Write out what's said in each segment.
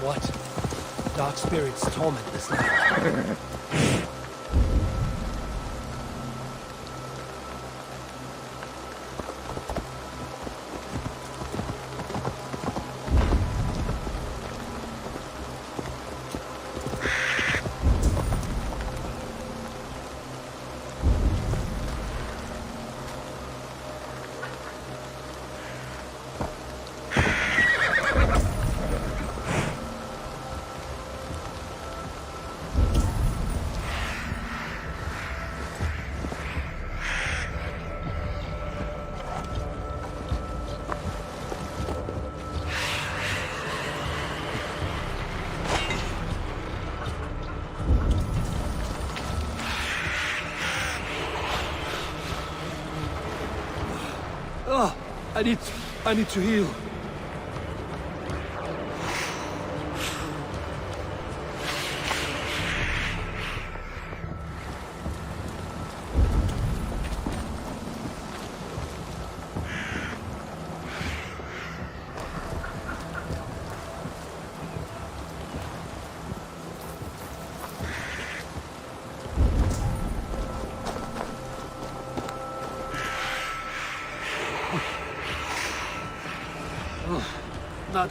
What? Dark spirits torment this land. Oh, I need to heal. Not...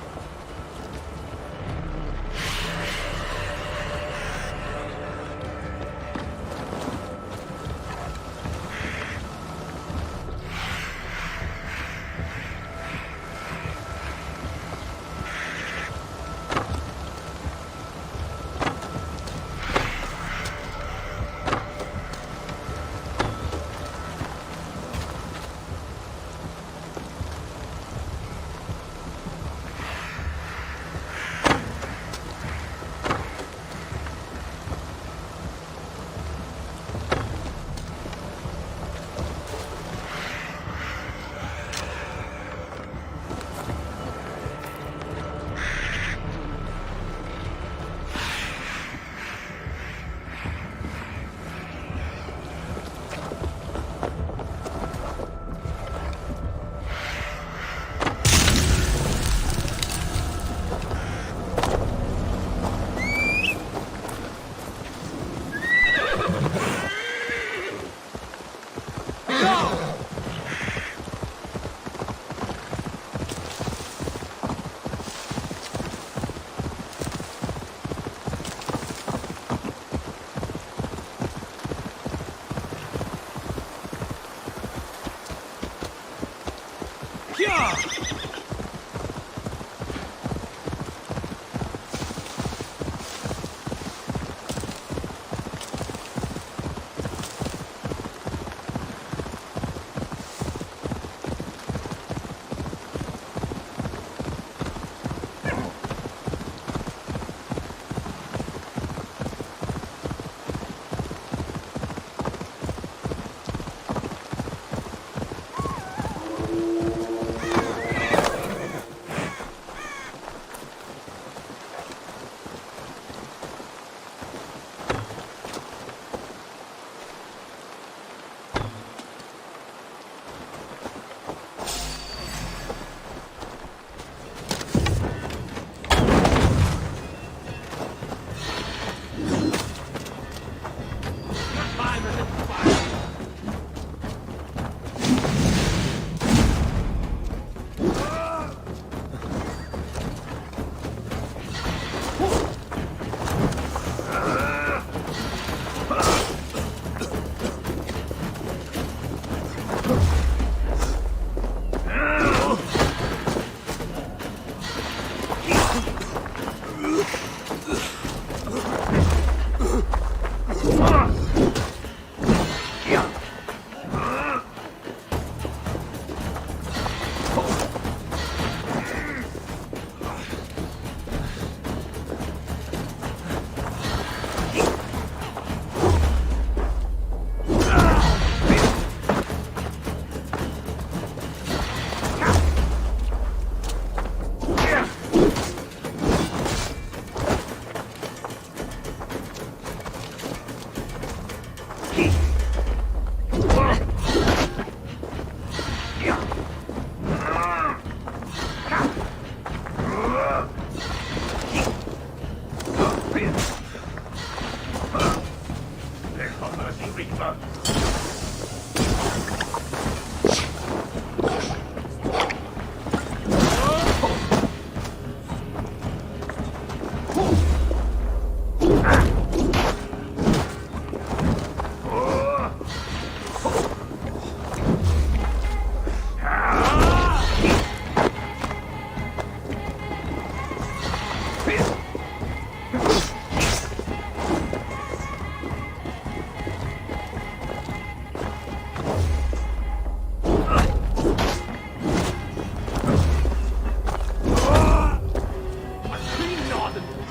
Norden.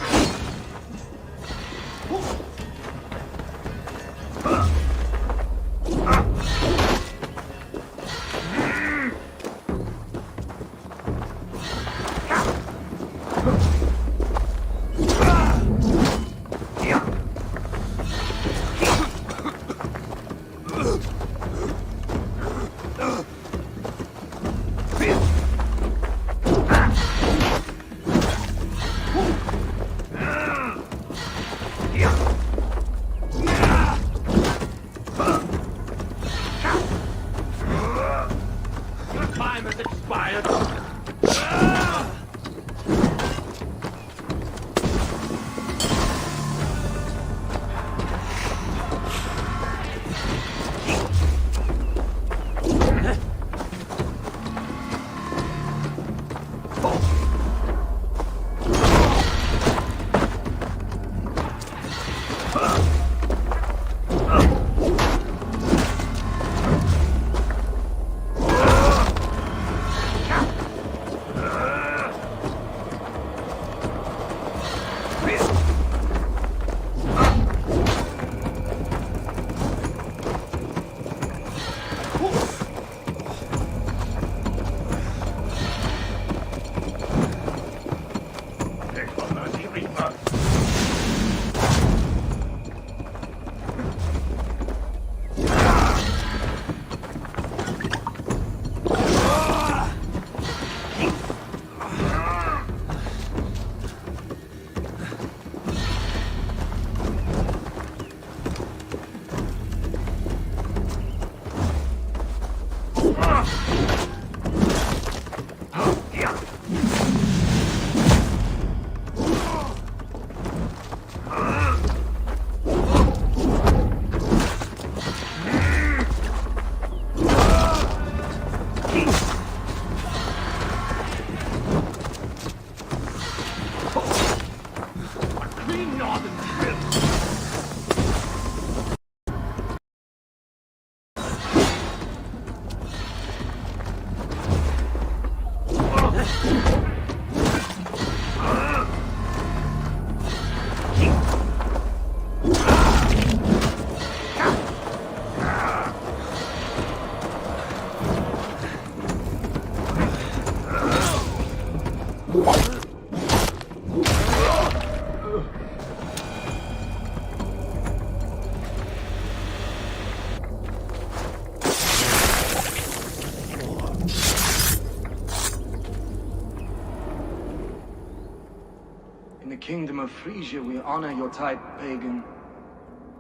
Kingdom of Frisia, we honor your type, pagan.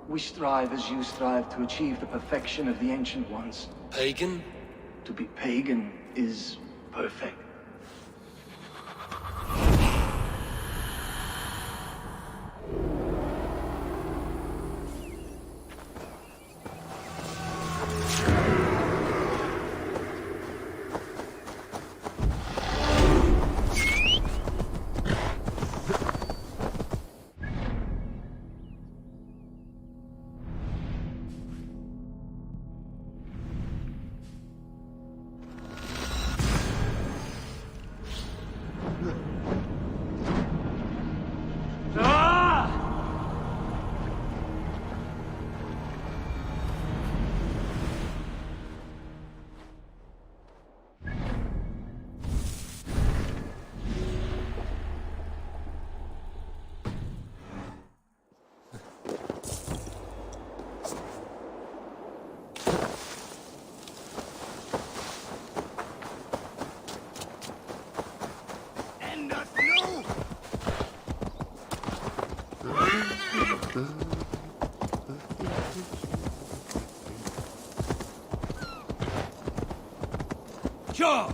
We strive as you strive to achieve the perfection of the Ancient Ones. Pagan? To be pagan is perfect. Sure.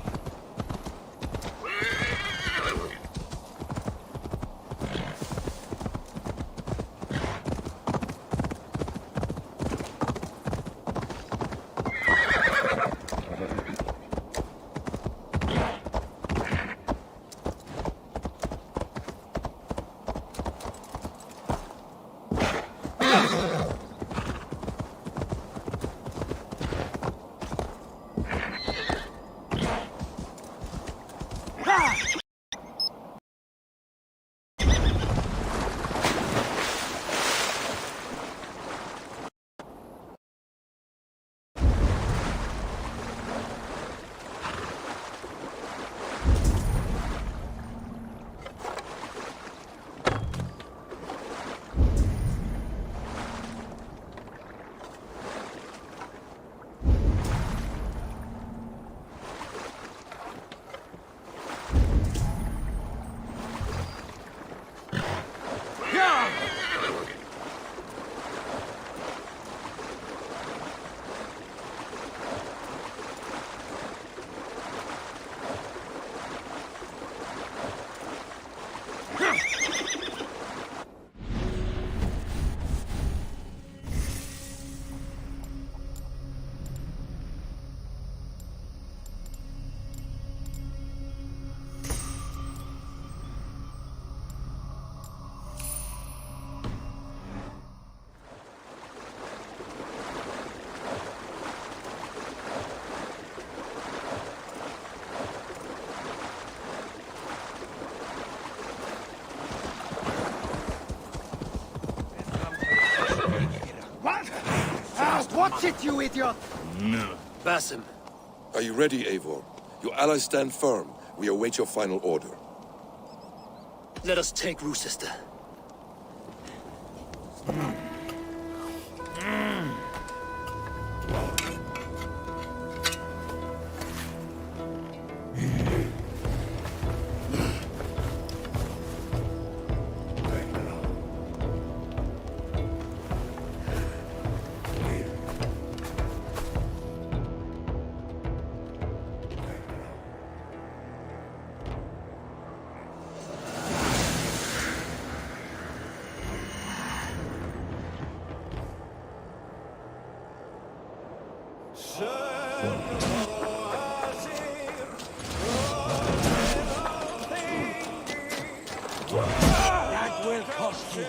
Watch it, you idiot! Basim. Are you ready, Eivor? Your allies stand firm. We await your final order. Let us take Rochester. That will cost you.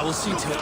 I will see to it.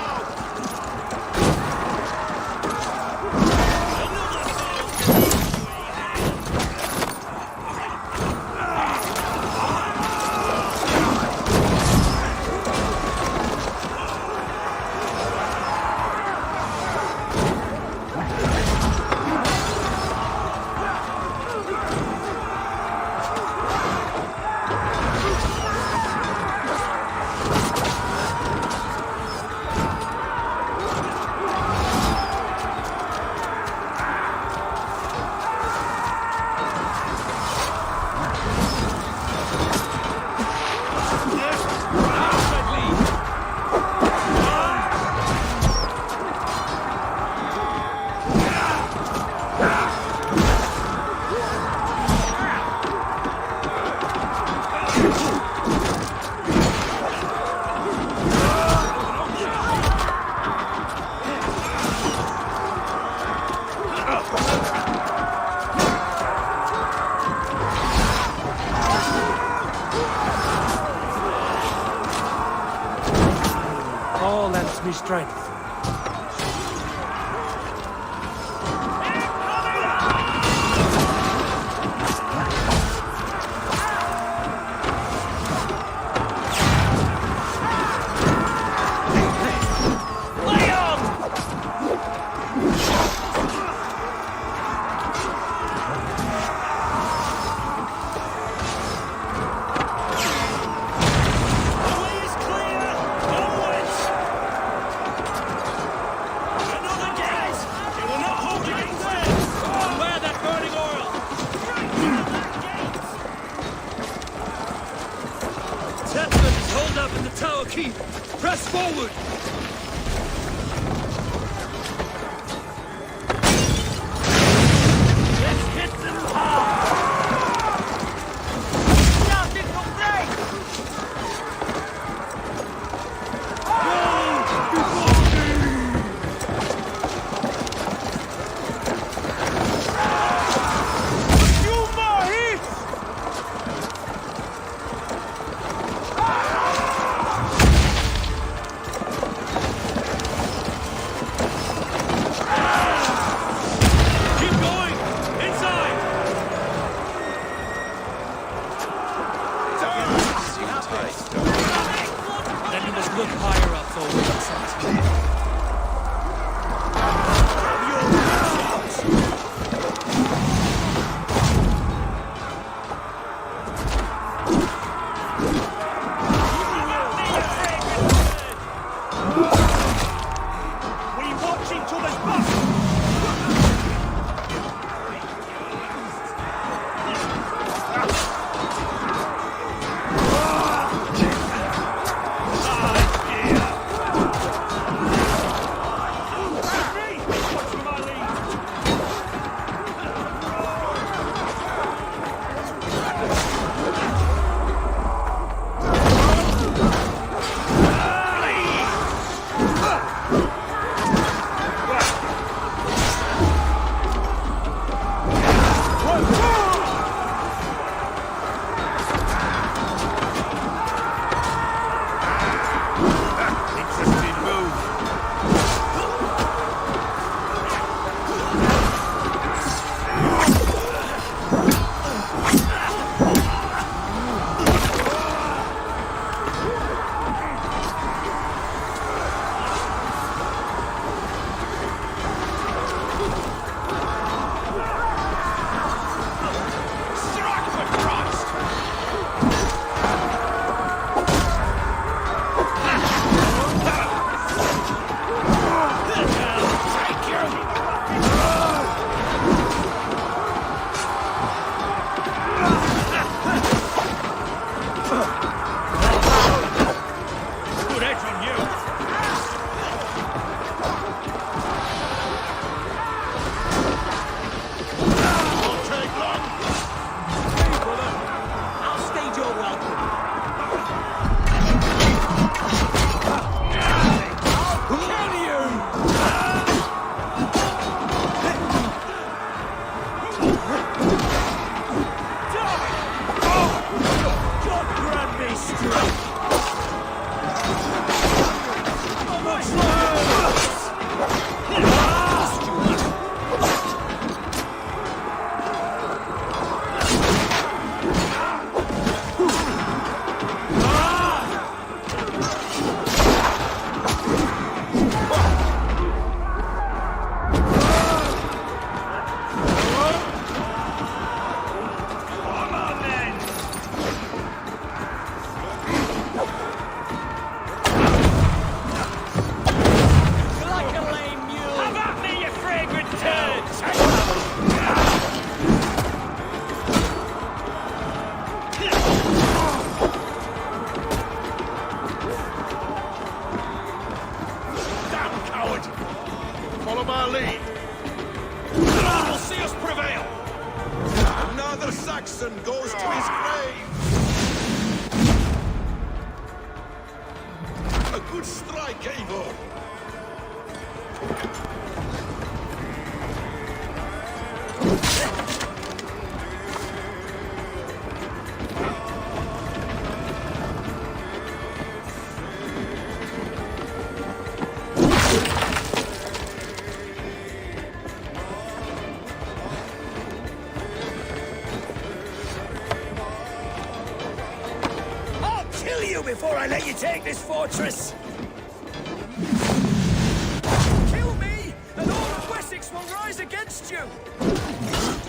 All lends me strength. Keep! Press forward! Let's hit them hard! Saxon goes to his grave! A good strike, Eivor! I'll kill you before I let you take this fortress! Kill me, and all of Wessex will rise against you!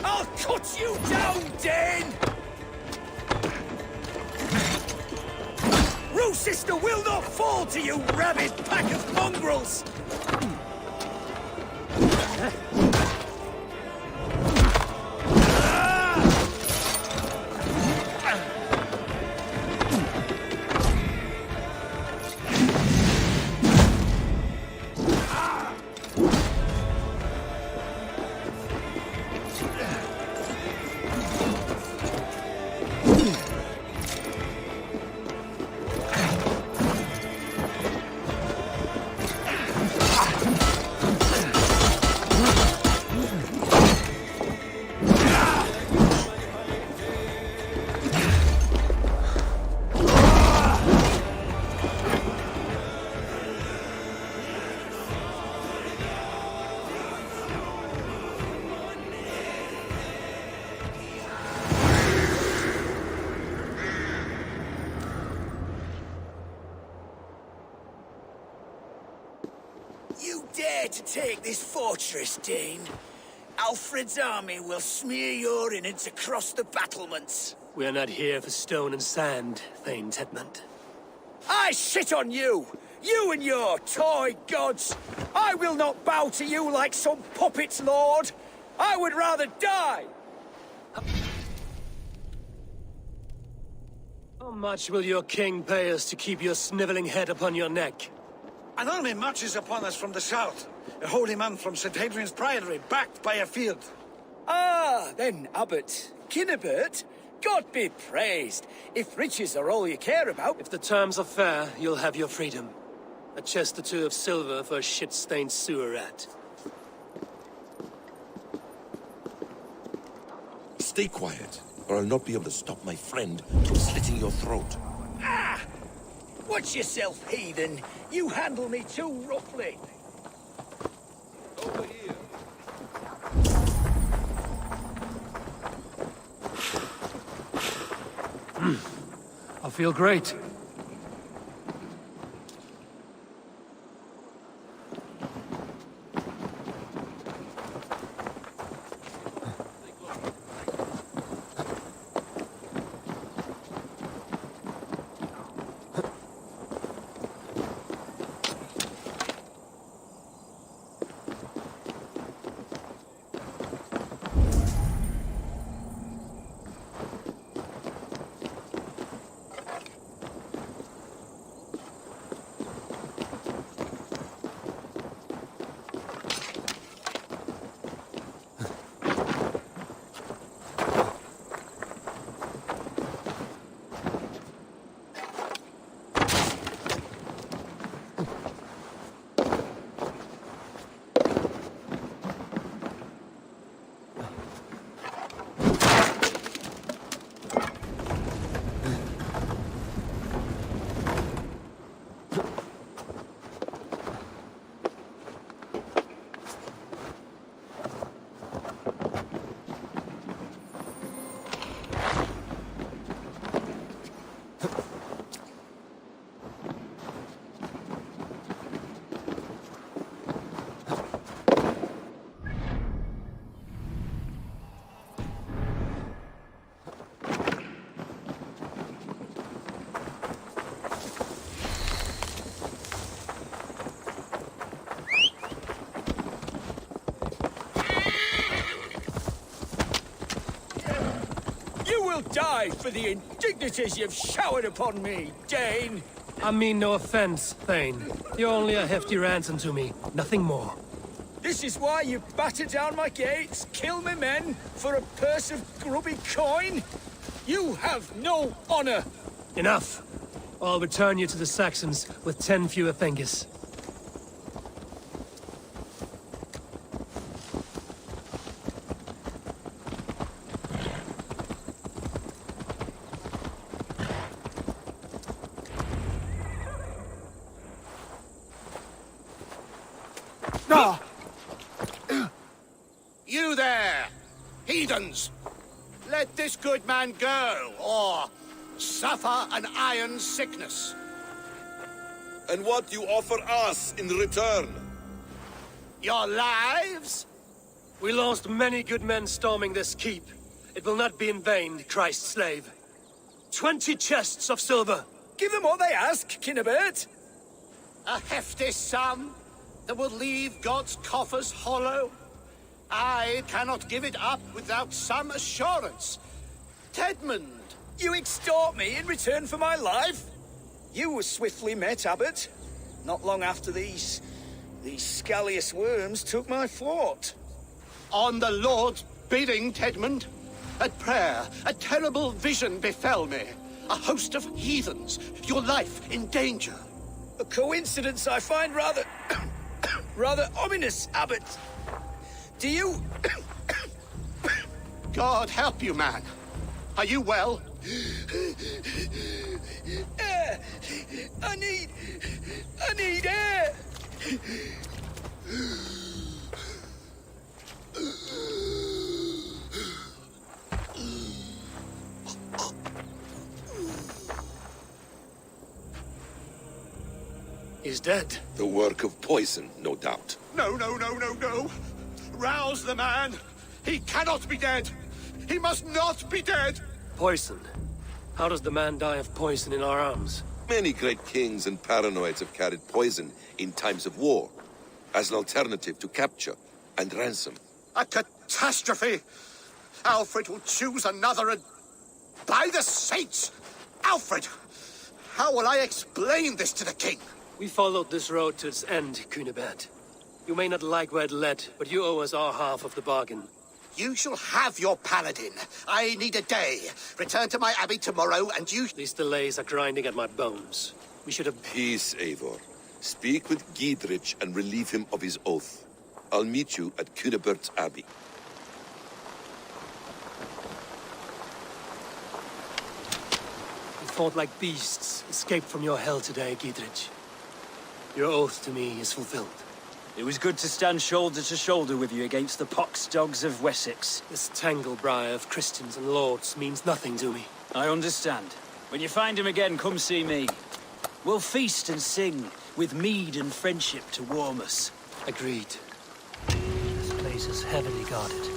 I'll cut you down, Dane! Sister will not fall to you, rabid pack of mongrels! You dare to take this fortress, Dane? Alfred's army will smear your innards across the battlements. We are not here for stone and sand, Thane Tedmund. I shit on you! You and your toy gods! I will not bow to you like some puppet's lord! I would rather die! How much will your king pay us to keep your sniveling head upon your neck? An army marches upon us from the south. A holy man from St. Hadrian's Priory, backed by a field. Ah, then, Abbot Kinnebert, God be praised. If riches are all you care about... If the terms are fair, you'll have your freedom. A chest or two of silver for a shit-stained sewer rat. Stay quiet, or I'll not be able to stop my friend from slitting your throat. Ah! Watch yourself, heathen. You handle me too roughly. Over here. I feel great. Die for the indignities you've showered upon me, Dane! I mean no offense, Thane. You're only a hefty ransom to me, nothing more. This is why you batter down my gates, kill me men, for a purse of grubby coin? You have no honor! Enough! I'll return you to the Saxons with 10 fewer fingers. You there, heathens! Let this good man go, or suffer an iron sickness. And what you offer us in return? Your lives? We lost many good men storming this keep. It will not be in vain, Christ's slave. 20 chests of silver. Give them what they ask, Kinnebert. A hefty sum that will leave God's coffers hollow? I cannot give it up without some assurance. Tedmund! You extort me in return for my life? You were swiftly met, Abbot. Not long after these scallious worms took my fort. On the Lord's bidding, Tedmund. At prayer, a terrible vision befell me. A host of heathens, your life in danger. A coincidence I find rather... rather ominous, Abbot. Do you... God help you, man. Are you well? Air! I need air! He's dead. The work of poison, no doubt. No. Rouse the man. He cannot be dead. He must not be dead. Poison. How does the man die of poison in our arms? Many great kings and paranoids have carried poison in times of war, as an alternative to capture and ransom. A catastrophe. Alfred will choose another and... By the saints! Alfred! How will I explain this to the king? We followed this road to its end, Cunibert. You may not like where it led, but you owe us our half of the bargain. You shall have your paladin. I need a day. Return to my abbey tomorrow, and you... These delays are grinding at my bones. We should have... Peace, Eivor. Speak with Giedrich and relieve him of his oath. I'll meet you at Cunebert's Abbey. We fought like beasts, escaped from your hell today, Giedrich. Your oath to me is fulfilled. It was good to stand shoulder to shoulder with you against the pox dogs of Wessex. This tanglebriar of Christians and lords means nothing to me. I understand. When you find him again, come see me. We'll feast and sing, with mead and friendship to warm us. Agreed. This place is heavily guarded.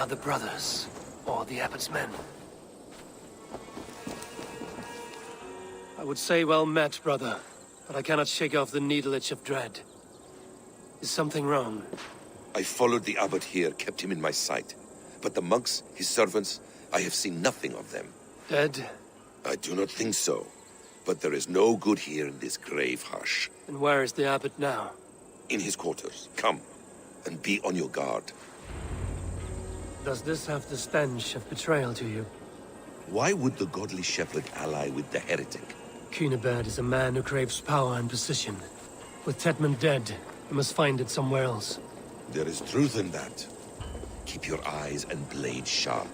are the brothers, or the abbot's men. I would say well met, brother, but I cannot shake off the needle itch of dread. Is something wrong? I followed the abbot here, kept him in my sight. But the monks, his servants, I have seen nothing of them. Dead? I do not think so. But there is no good here in this grave hush. And where is the abbot now? In his quarters. Come, and be on your guard. Does this have the stench of betrayal to you? Why would the godly shepherd ally with the heretic? Cunibert is a man who craves power and position. With Tetman dead, he must find it somewhere else. There is truth in that. Keep your eyes and blade sharp.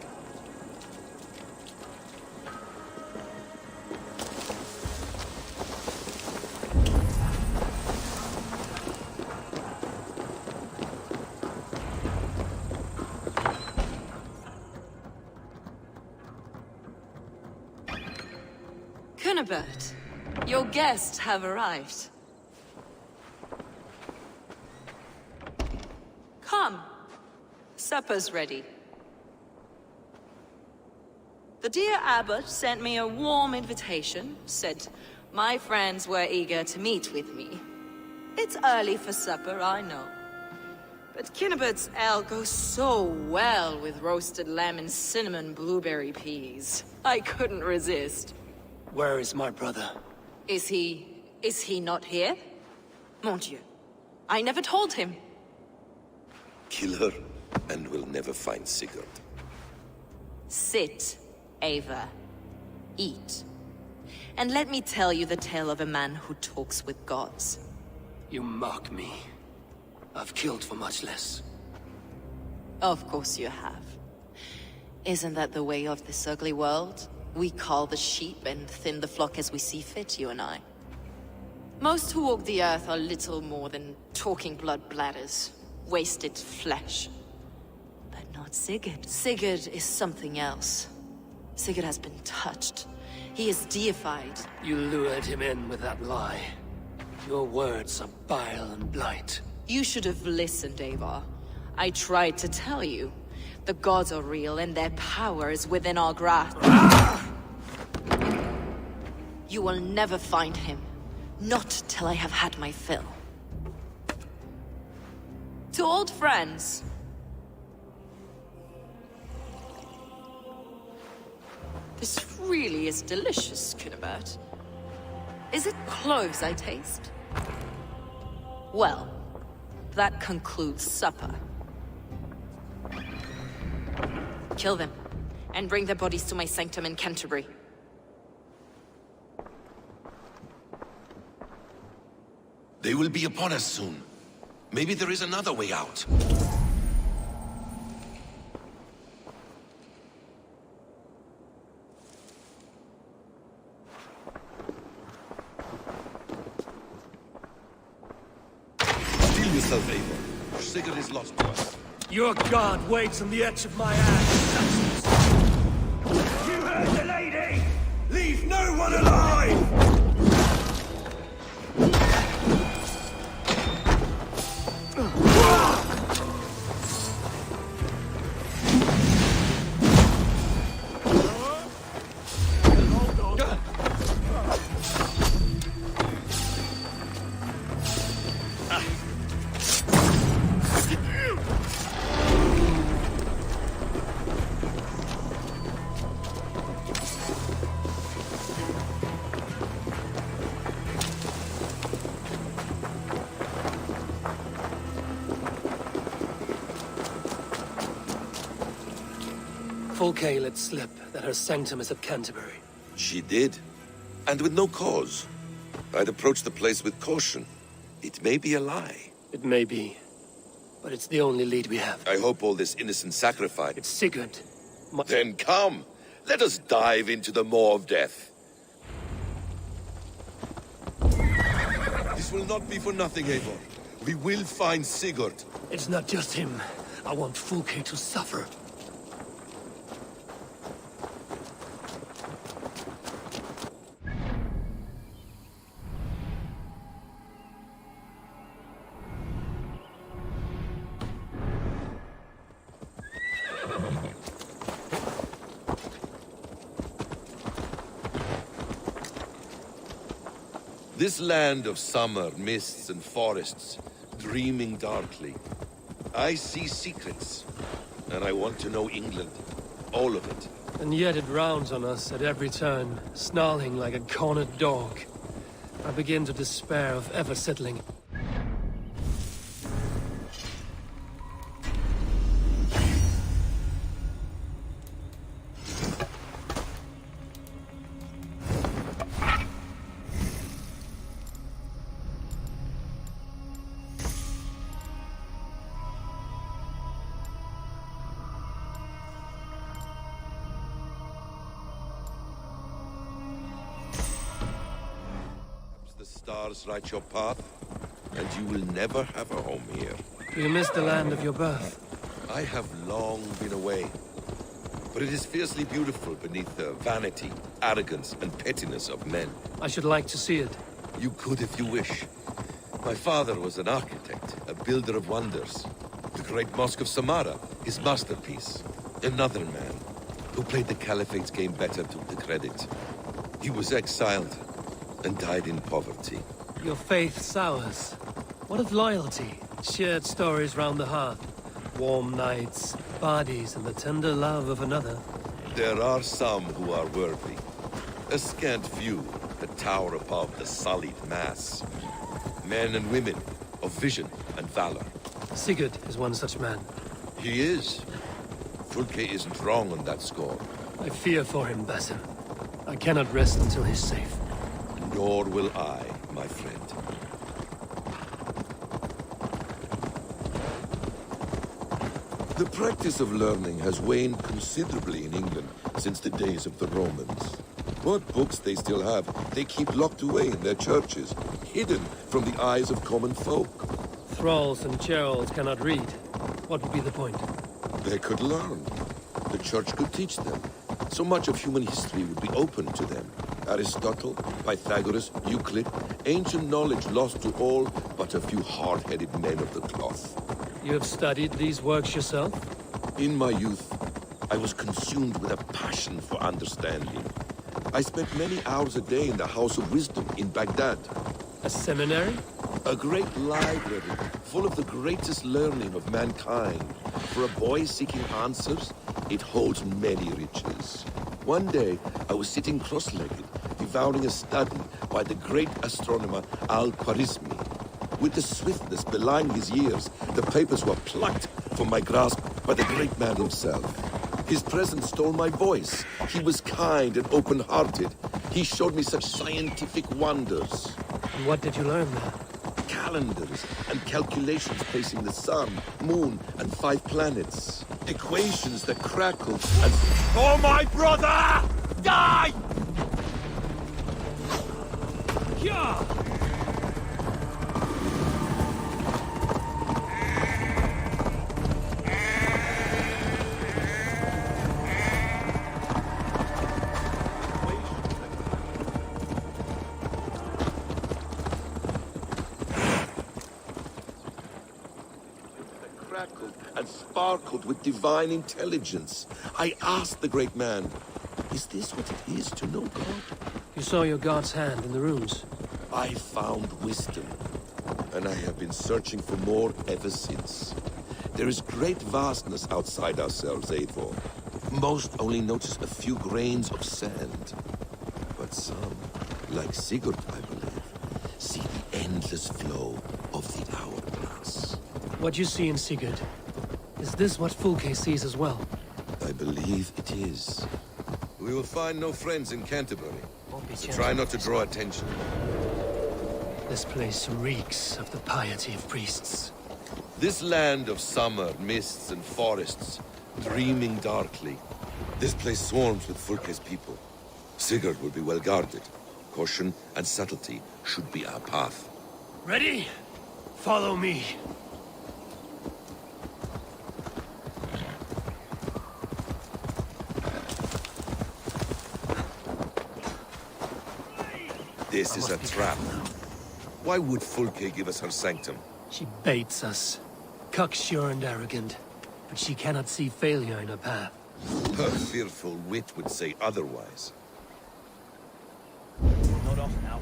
Cunibert, your guests have arrived. Come. Supper's ready. The dear abbot sent me a warm invitation, said my friends were eager to meet with me. It's early for supper, I know. But Cunibert's ale goes so well with roasted lamb and cinnamon blueberry peas. I couldn't resist. Where is my brother? Is he not here? Mon Dieu. I never told him. Kill her, and we'll never find Sigurd. Sit, Ava. Eat. And let me tell you the tale of a man who talks with gods. You mock me. I've killed for much less. Of course you have. Isn't that the way of this ugly world? We cull the sheep and thin the flock as we see fit, you and I. Most who walk the earth are little more than talking blood bladders, wasted flesh. But not Sigurd. Sigurd is something else. Sigurd has been touched. He is deified. You lured him in with that lie. Your words are bile and blight. You should have listened, Ava. I tried to tell you. The gods are real and their power is within our grasp. You will never find him. Not till I have had my fill. To old friends. This really is delicious, Cunibert. Is it cloves I taste? Well, that concludes supper. Kill them, and bring their bodies to my sanctum in Canterbury. They will be upon us soon. Maybe there is another way out. Steel yourself, Eivor. Sigurd is lost to us. Your god waits on the edge of my ass. You heard the lady! Leave no one alive! Fulke let slip that her sanctum is at Canterbury. She did, and with no cause. I'd approach the place with caution. It may be a lie. It may be, but it's the only lead we have. I hope all this innocent sacrifice... It's Sigurd. Then come, let us dive into the maw of death. This will not be for nothing, Eivor. We will find Sigurd. It's not just him. I want Fulke to suffer. This land of summer, mists and forests, dreaming darkly. I see secrets, and I want to know England. All of it. And yet it rounds on us at every turn, snarling like a cornered dog. I begin to despair of ever settling. The stars write your path, and you will never have a home here. Do you miss the land of your birth? I have long been away, but it is fiercely beautiful beneath the vanity, arrogance, and pettiness of men. I should like to see it. You could if you wish. My father was an architect, a builder of wonders. The great Mosque of Samarra, his masterpiece. Another man, who played the Caliphate's game better, took the credit. He was exiled, and died in poverty. Your faith sours. What of loyalty? Shared stories round the hearth. Warm nights, bodies, and the tender love of another. There are some who are worthy. A scant few that tower above the sullied mass. Men and women of vision and valor. Sigurd is one such man. He is. Fulke isn't wrong on that score. I fear for him, Basim. I cannot rest until he's safe. Nor will I, my friend. The practice of learning has waned considerably in England since the days of the Romans. What books they still have, they keep locked away in their churches, hidden from the eyes of common folk. Thralls and churls cannot read. What would be the point? They could learn. The church could teach them. So much of human history would be open to them. Aristotle, Pythagoras, Euclid, ancient knowledge lost to all but a few hard-headed men of the cloth. You have studied these works yourself? In my youth, I was consumed with a passion for understanding. I spent many hours a day in the House of Wisdom in Baghdad. A seminary? A great library, full of the greatest learning of mankind. For a boy seeking answers, it holds many riches. One day, I was sitting cross-legged, devouring a study by the great astronomer Al-Khwarizmi. With the swiftness belying his years, the papers were plucked from my grasp by the great man himself. His presence stole my voice. He was kind and open-hearted. He showed me such scientific wonders. And what did you learn there? Calendars and calculations placing the sun, moon, and 5 planets. Equations that crackled and... Oh, my brother! Die! Yeah! crackled and sparkled with divine intelligence. I asked the great man, is this what it is to know God? You saw your god's hand in the runes. I found wisdom, and I have been searching for more ever since. There is great vastness outside ourselves, Eivor. Most only notice a few grains of sand. But some, like Sigurd, I believe, see the endless flow of the hourglass. What you see in Sigurd, is this what Fulke sees as well? I believe it is. We will find no friends in Canterbury, Won't be so gentle. try not to draw attention. This place reeks of the piety of priests. This land of summer, mists and forests, dreaming darkly. This place swarms with Fulke's people. Sigurd will be well guarded. Caution and subtlety should be our path. Ready? Follow me. This is a trap. Why would Fulke give us her sanctum? She baits us. Cocksure and arrogant. But she cannot see failure in her path. Her fearful wit would say otherwise. Not off now.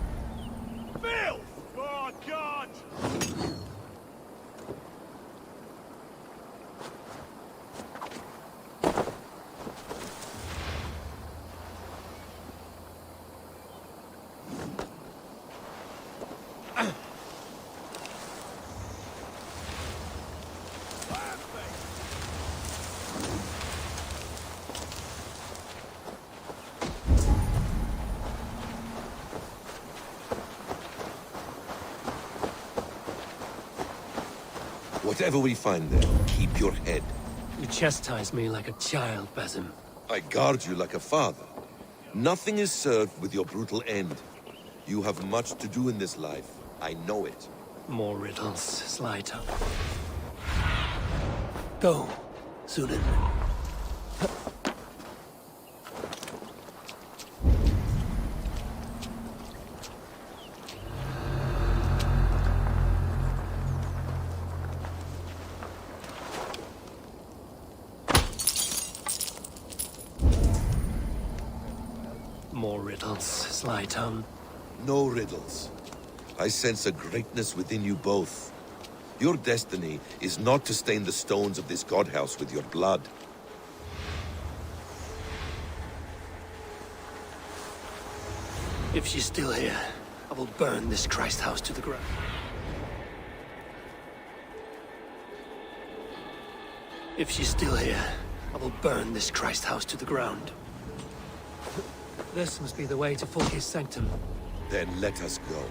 Whatever we find there, keep your head. You chastise me like a child, Basim. I guard you like a father. Nothing is served with your brutal end. You have much to do in this life. I know it. More riddles, sly tongue. Go, Sunan. More riddles, sly tongue. No riddles. I sense a greatness within you both. Your destiny is not to stain the stones of this godhouse with your blood. If she's still here, I will burn this Christ house to the ground. If she's still here, I will burn this Christ house to the ground. This must be the way to Fulke's sanctum. Then let us go.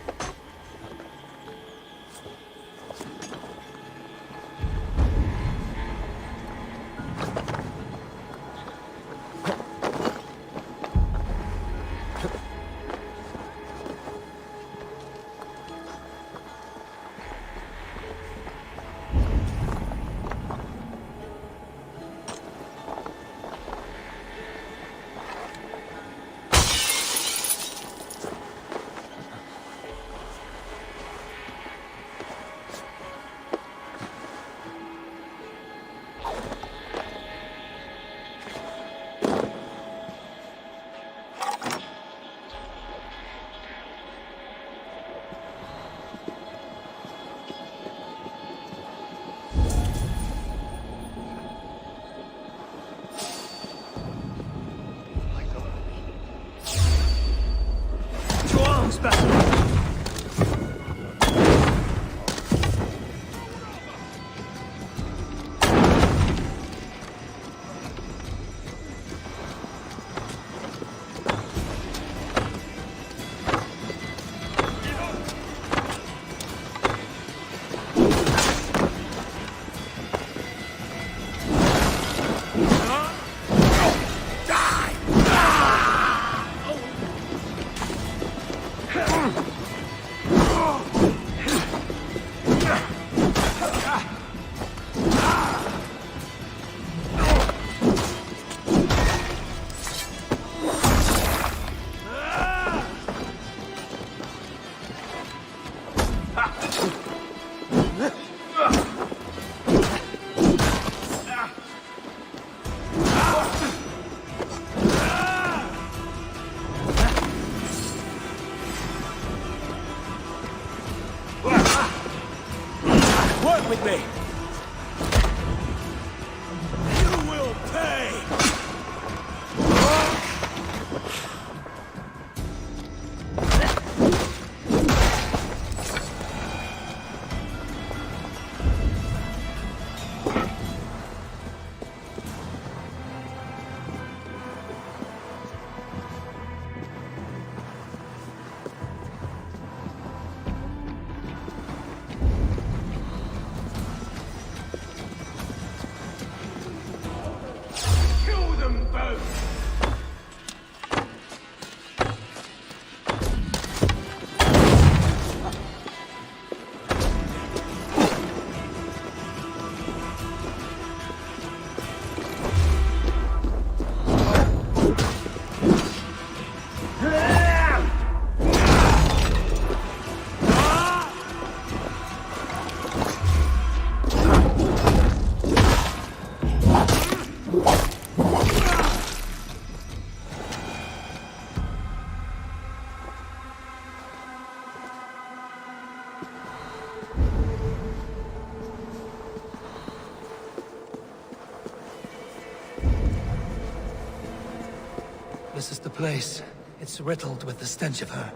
This is the place. It's riddled with the stench of her.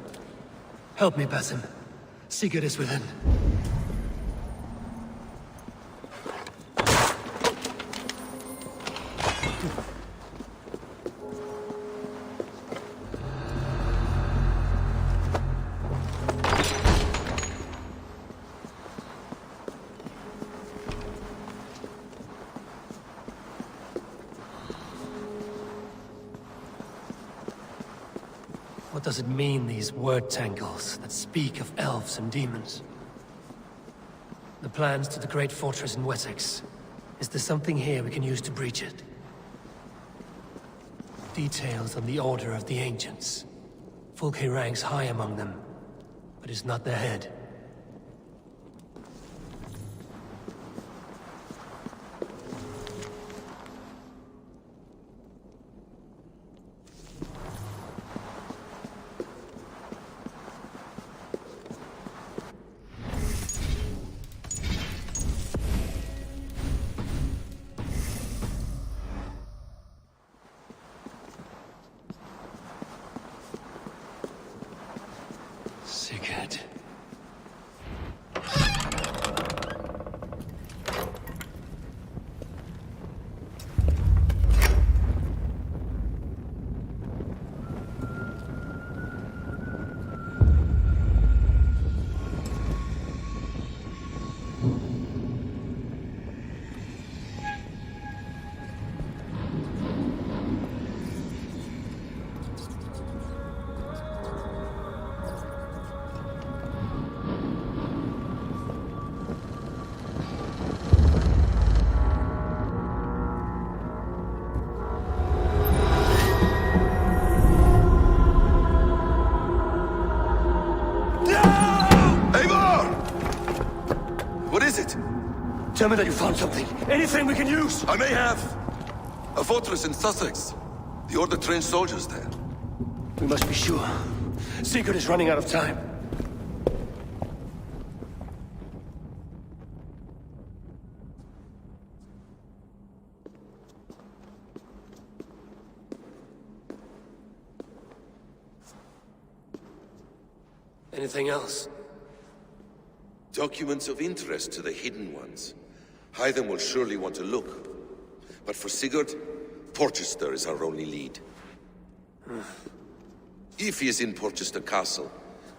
Help me, Basim. Sigurd is within. What does it mean, these word tangles that speak of elves and demons? The plans to the great fortress in Wessex. Is there something here we can use to breach it? Details on the Order of the Ancients. Fulke ranks high among them, but is not their head. Sigurd. Tell me that you found something. Anything we can use. I may have. A fortress in Sussex. The Order trained soldiers there. We must be sure. Sigurd is running out of time. Anything else? Documents of interest to the Hidden Ones. Hythen will surely want to look. But for Sigurd, Porchester is our only lead. If he is in Porchester Castle,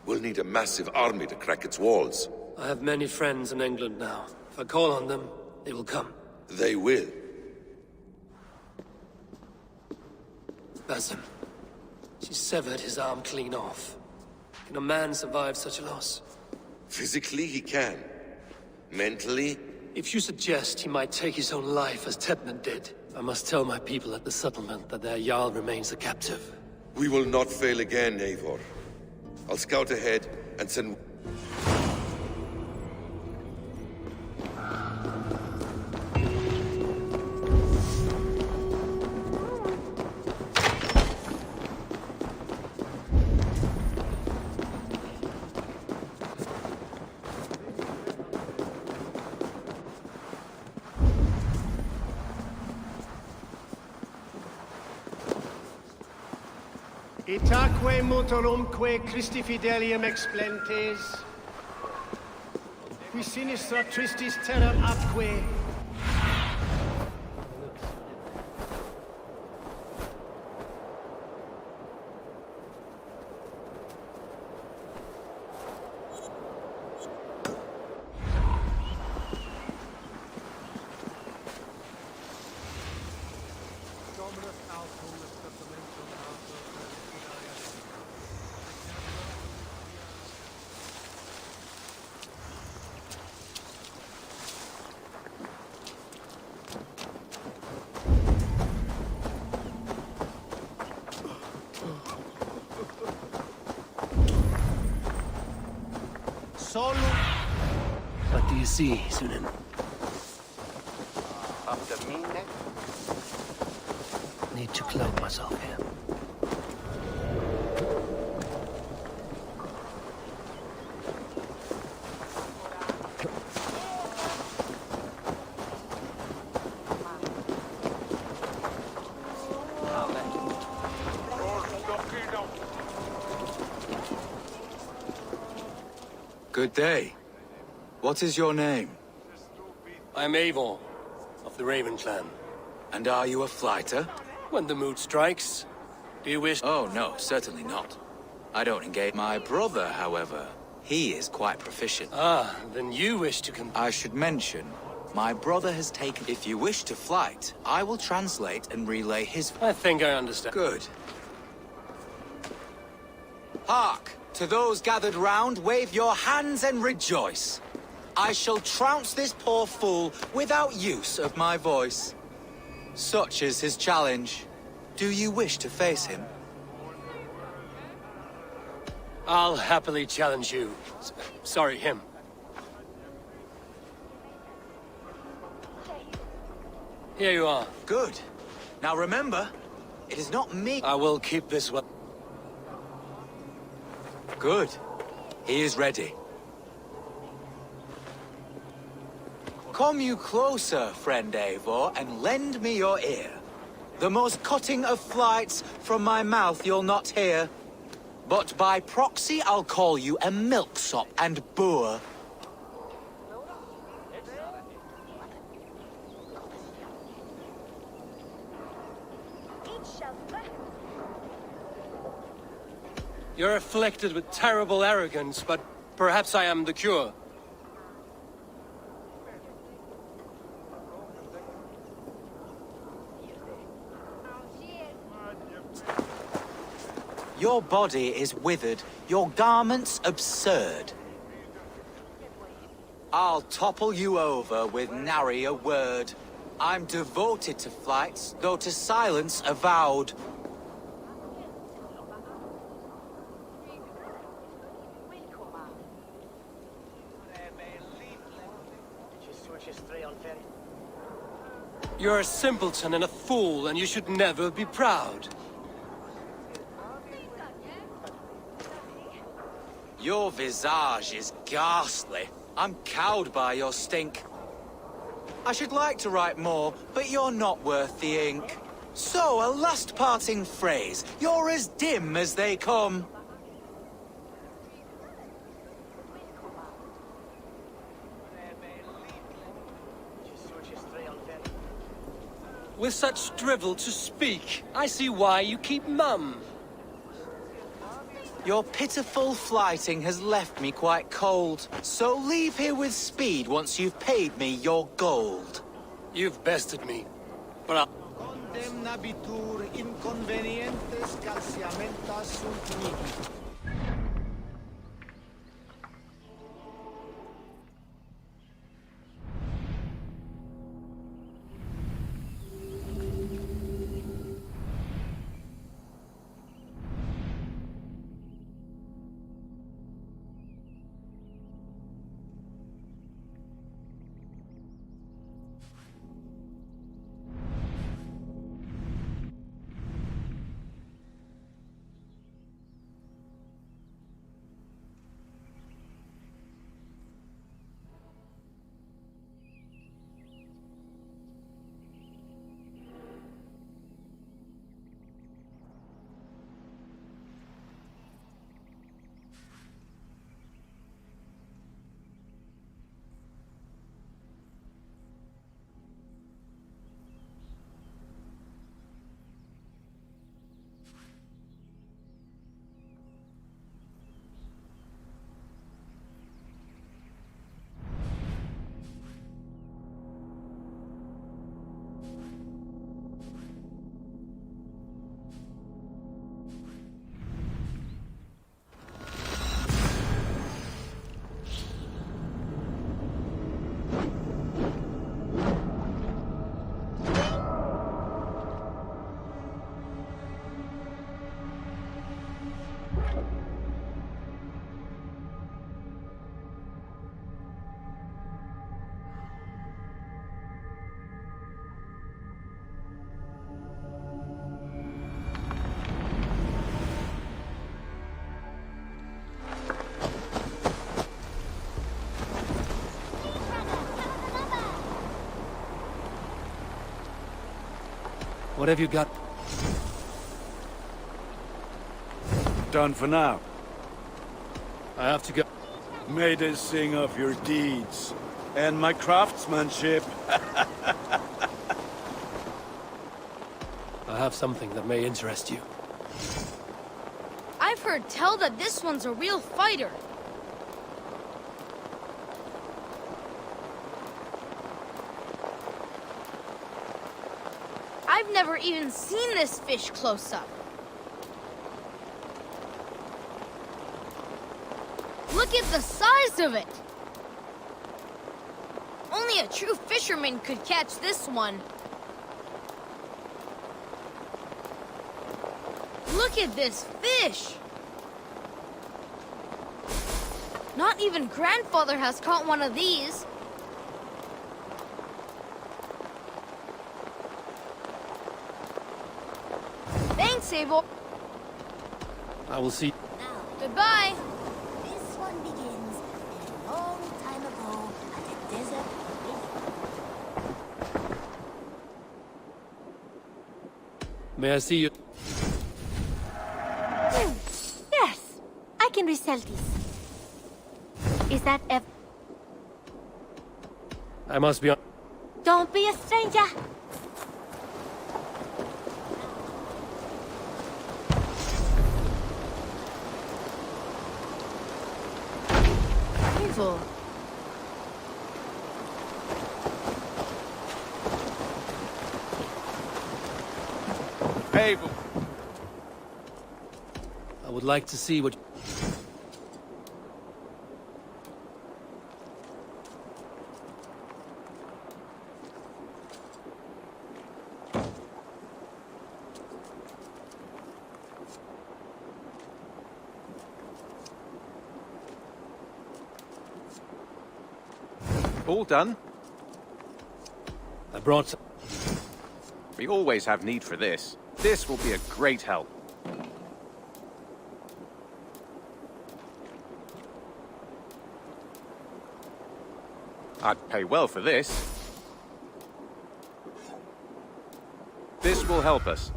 we'll need a massive army to crack its walls. I have many friends in England now. If I call on them, they will come. They will. Basim. She severed his arm clean off. Can a man survive such a loss? Physically, he can. Mentally? If you suggest he might take his own life as Tepman did, I must tell my people at the settlement that their Jarl remains a captive. We will not fail again, Eivor. I'll scout ahead and send... Itaque motorumque Christi fidelium explentes, qui sinistra tristis terram atque. What do you see, Sunan? Need to cloak myself here. Good day. What is your name? I'm Eivor, of the Raven clan. And are you a fighter? When the mood strikes. Do you wish... Oh, no, certainly not. I don't engage. My brother, however, he is quite proficient. Ah, then you wish to I should mention, my brother has taken... If you wish to fight, I will translate and relay his... I think I understand. Good. Hark! To those gathered round, wave your hands and rejoice. I shall trounce this poor fool without use of my voice. Such is his challenge. Do you wish to face him? I'll happily challenge you. Sorry, him. Here you are. Good. Now remember, it is not me. I will keep this one. Good. He is ready. Come you closer, friend Eivor, and lend me your ear. The most cutting of flights from my mouth you'll not hear. But by proxy I'll call you a milksop and boor. You're afflicted with terrible arrogance, but perhaps I am the cure. Your body is withered, your garments absurd. I'll topple you over with nary a word. I'm devoted to flights, though to silence avowed. You're a simpleton and a fool, and you should never be proud. Your visage is ghastly. I'm cowed by your stink. I should like to write more, but you're not worth the ink. So, a last parting phrase. You're as dim as they come. With such drivel to speak, I see why you keep mum. Your pitiful flighting has left me quite cold. So leave here with speed once you've paid me your gold. You've bested me, but I'll... Condemnabitur inconvenientes calciamentas sunt mihi. What have you got? Done for now. I have to go. May they sing of your deeds and my craftsmanship. I have something that may interest you. I've heard tell that this one's a real fighter. I've never even seen this fish close up. Look at the size of it! Only a true fisherman could catch this one. Look at this fish! Not even Grandfather has caught one of these. Thanks, Abel. I will see. Goodbye. This one begins a long time ago at a desert. May I see you? Yes, I can resell this. Is that I must be on. Don't be a stranger. Evil. Abel. I would like to see what... All done? I brought some... We always have need for this. This will be a great help. I'd pay well for this. This will help us.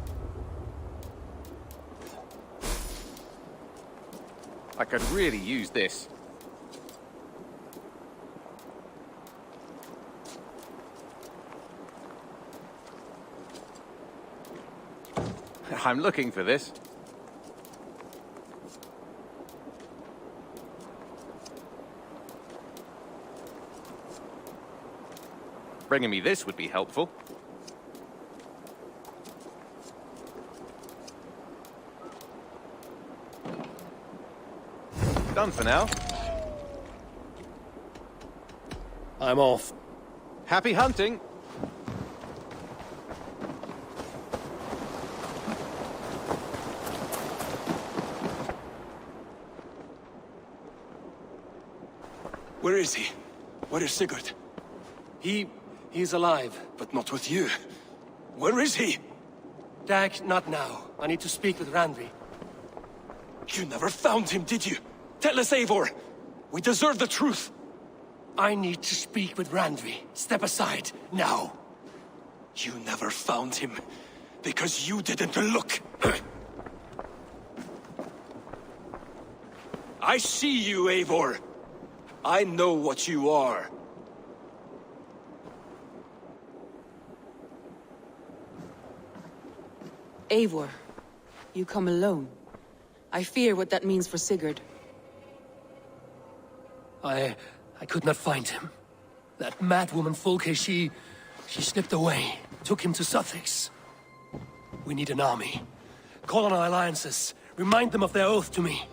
I could really use this. I'm looking for this. Bringing me this would be helpful. Done for now. I'm off. Happy hunting! Where is he? Where is Sigurd? He's alive. But not with you. Where is he? Dag, not now. I need to speak with Randvi. You never found him, did you? Tell us, Eivor. We deserve the truth. I need to speak with Randvi. Step aside, now. You never found him, because you didn't look. I see you, Eivor. I know what you are. Eivor, you come alone. I fear what that means for Sigurd. I could not find him. That madwoman Folke, she slipped away, took him to Sussex. We need an army. Call on our alliances. Remind them of their oath to me.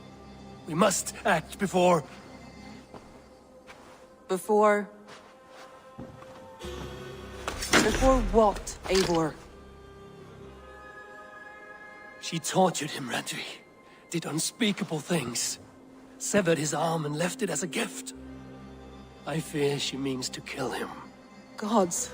We must act before... Before what, Eivor? She tortured him, Randvi. Did unspeakable things. Severed his arm and left it as a gift. I fear she means to kill him. Gods.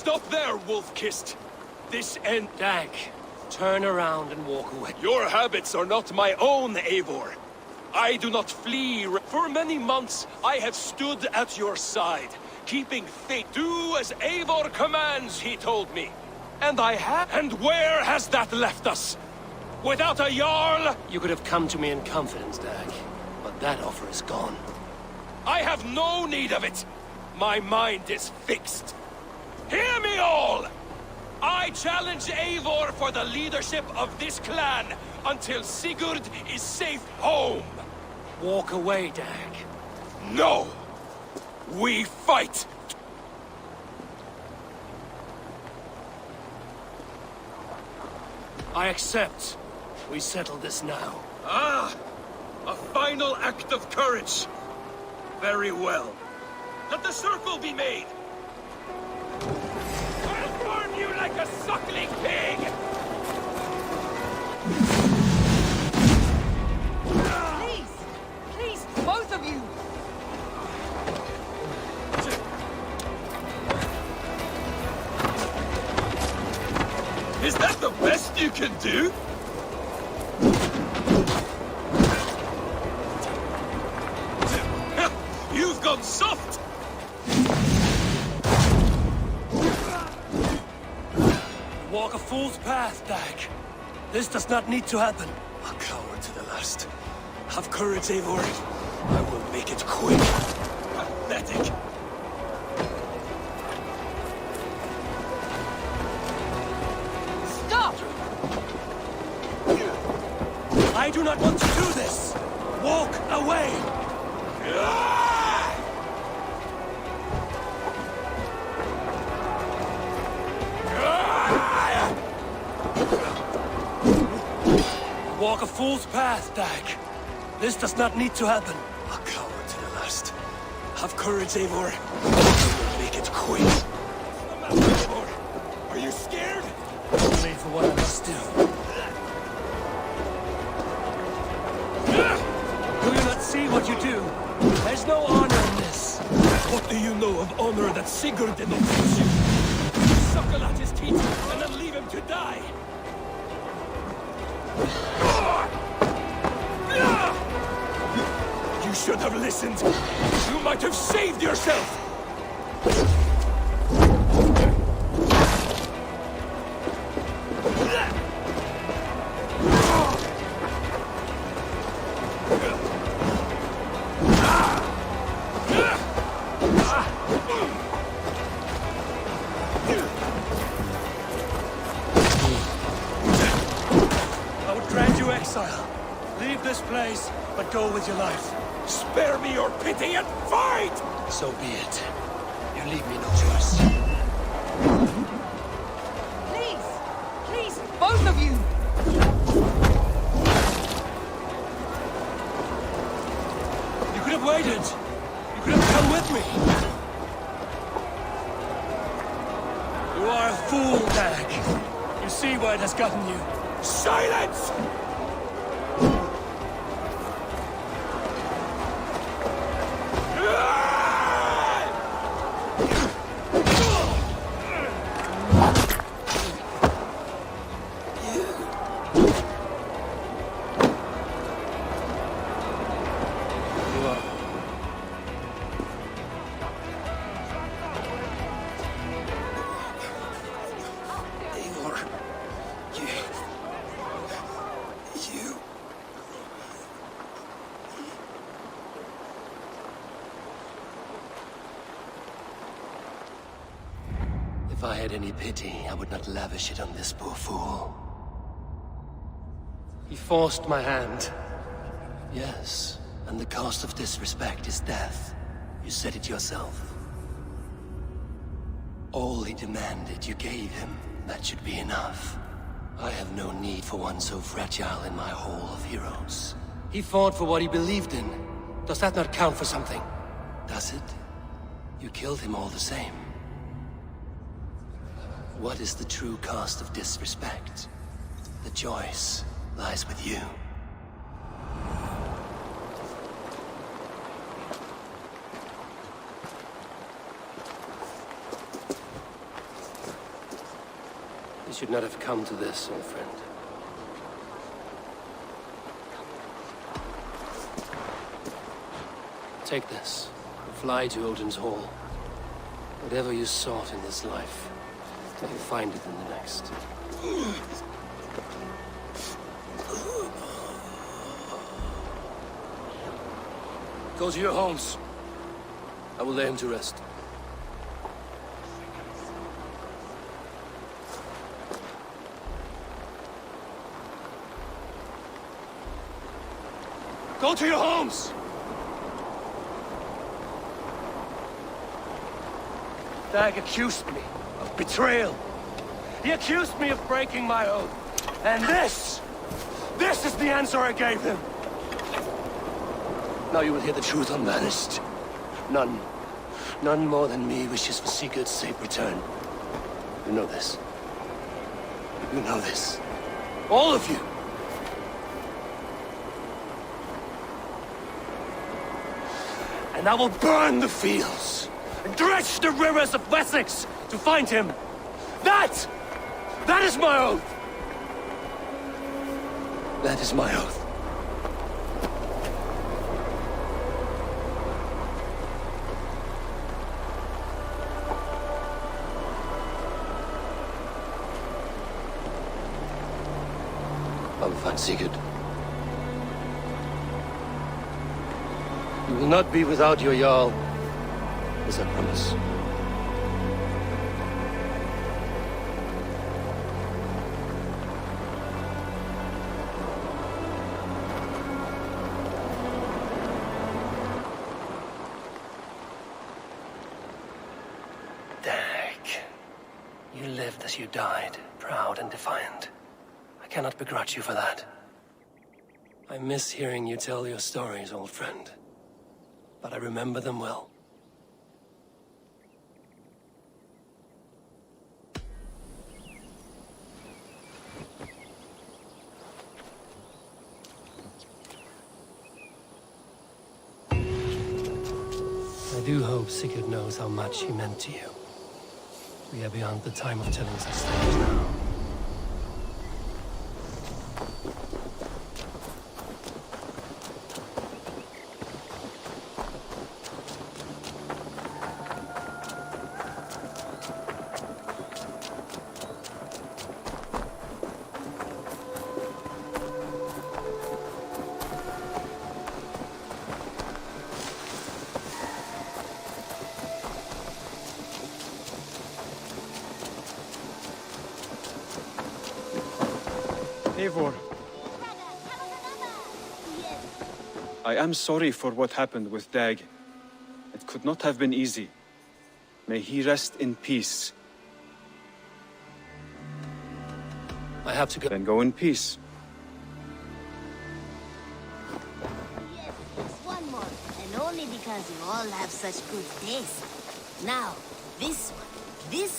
Stop there, wolf-kissed! This end... Dag, turn around and walk away. Your habits are not my own, Eivor. I do not flee. For many months, I have stood at your side, keeping faith. Do as Eivor commands, he told me. And I have. And where has that left us? Without a Jarl? You could have come to me in confidence, Dag, but that offer is gone. I have no need of it. My mind is fixed. Hear me all! I challenge Eivor for the leadership of this clan until Sigurd is safe home. Walk away, Dag. No! We fight! I accept. We settle this now. Ah! A final act of courage. Very well. Let the circle be made. I'll burn you like a suckling pig! Please! Please, both of you! Is that the best you can do? You've gone soft! Walk a fool's path, Dag. This does not need to happen. A coward to the last. Have courage, Eivor. I will make it quick. Pathetic. Stop! I do not want to do this! Walk away! Walk a fool's path, Dag. This does not need to happen. A coward to the last. Have courage, Eivor. I will make it quick. Eivor, are you scared? Only for what I must do. Do you not see what you do? There's no honor in this. What do you know of honor that Sigurd did not teach you? Suckle at his teeth and then leave him to die. You should have listened. You might have saved yourself. I would grant you exile. Leave this place, but go with your life. Spare me your pity and fight! So be it. You leave me no choice. Please! Please, both of you! You could have waited. You could have come with me. You are a fool, Dag. You see where it has gotten you. Silence! If I had any pity, I would not lavish it on this poor fool. He forced my hand. Yes, and the cost of disrespect is death. You said it yourself. All he demanded, you gave him. That should be enough. I have no need for one so fragile in my hall of heroes. He fought for what he believed in. Does that not count for something? Does it? You killed him all the same. What is the true cost of disrespect? The choice lies with you. should not have come to this, old friend. Take this, and fly to Odin's Hall. Whatever you sought in this life, may you find it in the next. Go to your homes. I will lay him to rest. Go to your homes! Dag accused me of betrayal. He accused me of breaking my oath. And this is the answer I gave him. Now you will hear the truth unmanaged. None more than me wishes for Sigurd's safe return. You know this. You know this. All of you. And I will burn the fields and dredge the rivers of Wessex to find him. That is my oath. That is my oath. I will find Sigurd. You will not be without your Jarl, as I promise. Dag, you lived as you died, proud and defiant. I cannot begrudge you for that. I miss hearing you tell your stories, old friend. But I remember them well. I do hope Sigurd knows how much he meant to you. We are beyond the time of telling such things now. Eivor. I am sorry for what happened with Dag. It could not have been easy. May he rest in peace. I have to go. Then go in peace. Yes, just one more. And only because you all have such good taste. Now, this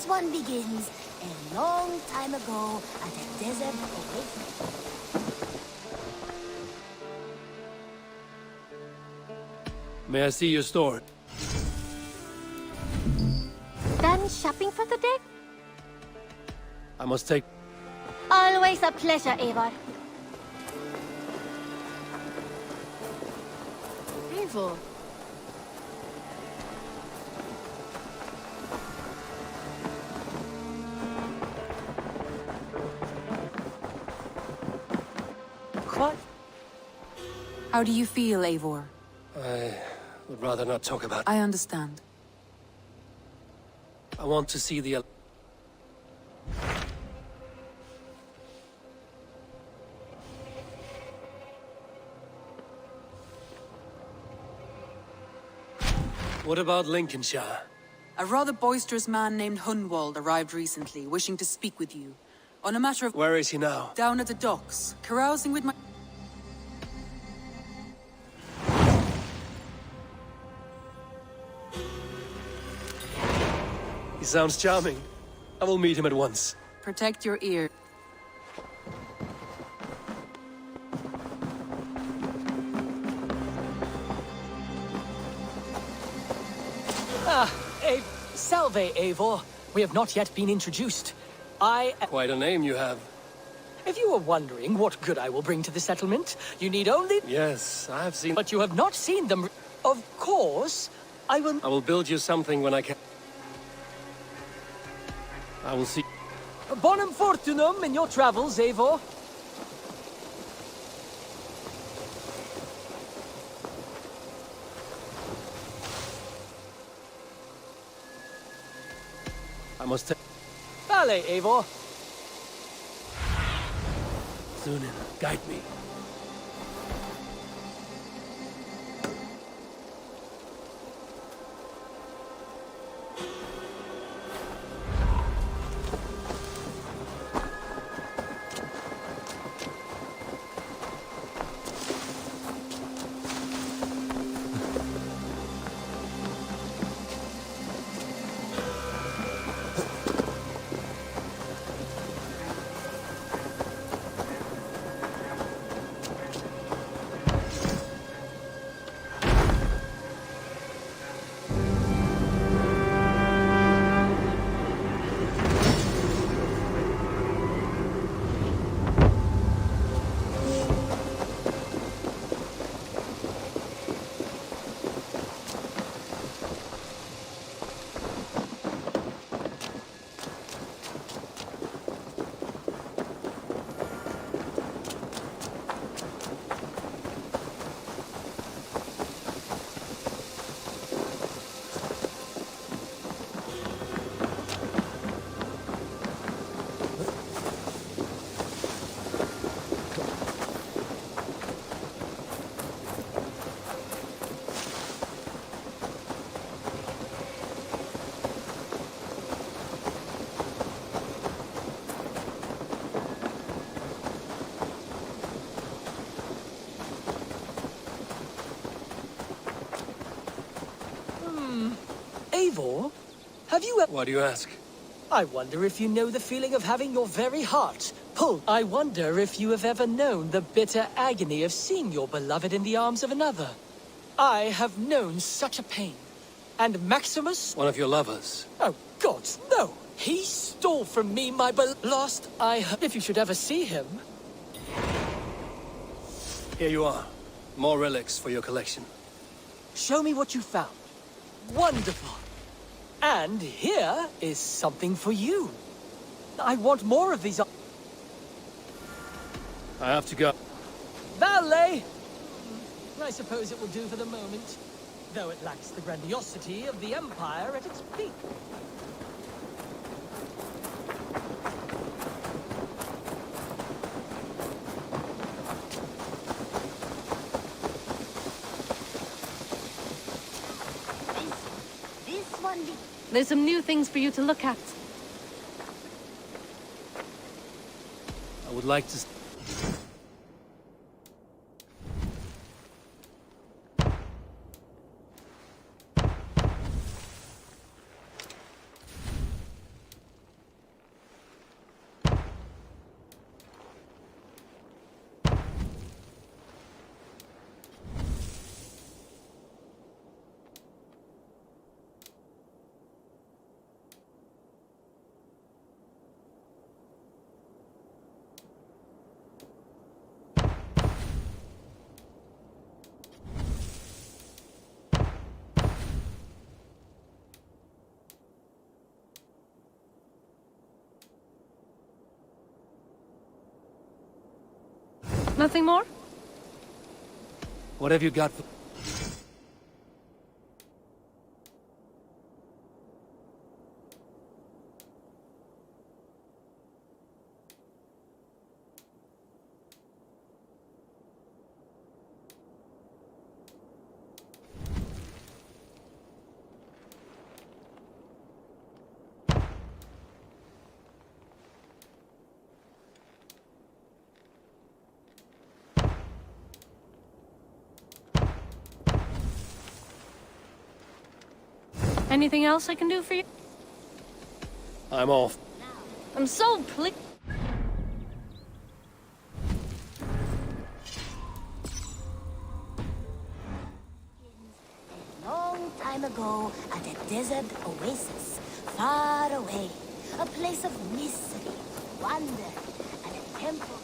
one begins a long time ago at a desert oasis. May I see your store? Done shopping for the day? I must take... Always a pleasure, Eivor. Eivor. What? How do you feel, Eivor? I would rather not talk about... I understand. I want to see the... What about Lincolnshire? A rather boisterous man named Hunwald arrived recently, wishing to speak with you. On a matter of... Where is he now? Down at the docks, carousing with my... He sounds charming. I will meet him at once. Protect your ear. Salve, Eivor. We have not yet been introduced. Quite a name you have. If you were wondering what good I will bring to the settlement, you need only... Yes, I have seen... But you have not seen them. Of course, I will build you something when I can... I will see... Bonum fortunum in your travels, Eivor. I must take... Vale, Eivor. Zunin, guide me. Eivor, have you ever... Why do you ask? I wonder if you know the feeling of having your very heart pulled. I wonder if you have ever known the bitter agony of seeing your beloved in the arms of another. I have known such a pain. And Maximus... One of your lovers. Oh, gods, no! He stole from me my lost I... If you should ever see him... Here you are. More relics for your collection. Show me what you found. Wonderful. And here is something for you. I want more of these. I have to go. Valet! I suppose it will do for the moment, though it lacks the grandiosity of the Empire at its peak. There's some new things for you to look at. I would like to... Nothing more? What have you got for... Anything else I can do for you? I'm off. I'm so pleased. Long time ago, at a desert oasis, far away, A place of mystery, wonder, and a temple.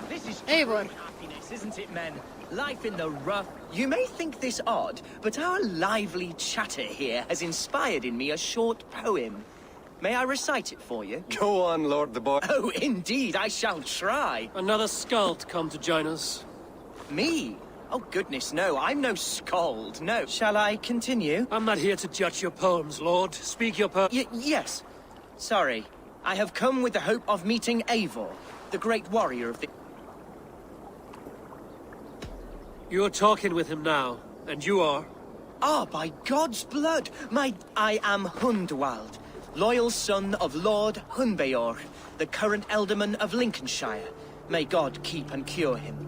This is Eivor. true happiness, isn't it, men? Life in the rough. You may think this odd, but our lively chatter here has inspired in me a short poem. May I recite it for you? Go on, Lord the Boy. Oh, indeed, I shall try. Another skald come to join us. Me? Oh, goodness, no, I'm no skald, no. Shall I continue? I'm not here to judge your poems, Lord. Speak your Yes. Sorry. I have come with the hope of meeting Eivor, the great warrior of the... You're talking with him now, and you are? Ah, by God's blood, I am Hundwald, loyal son of Lord Hunbeor, the current Alderman of Lincolnshire. May God keep and cure him.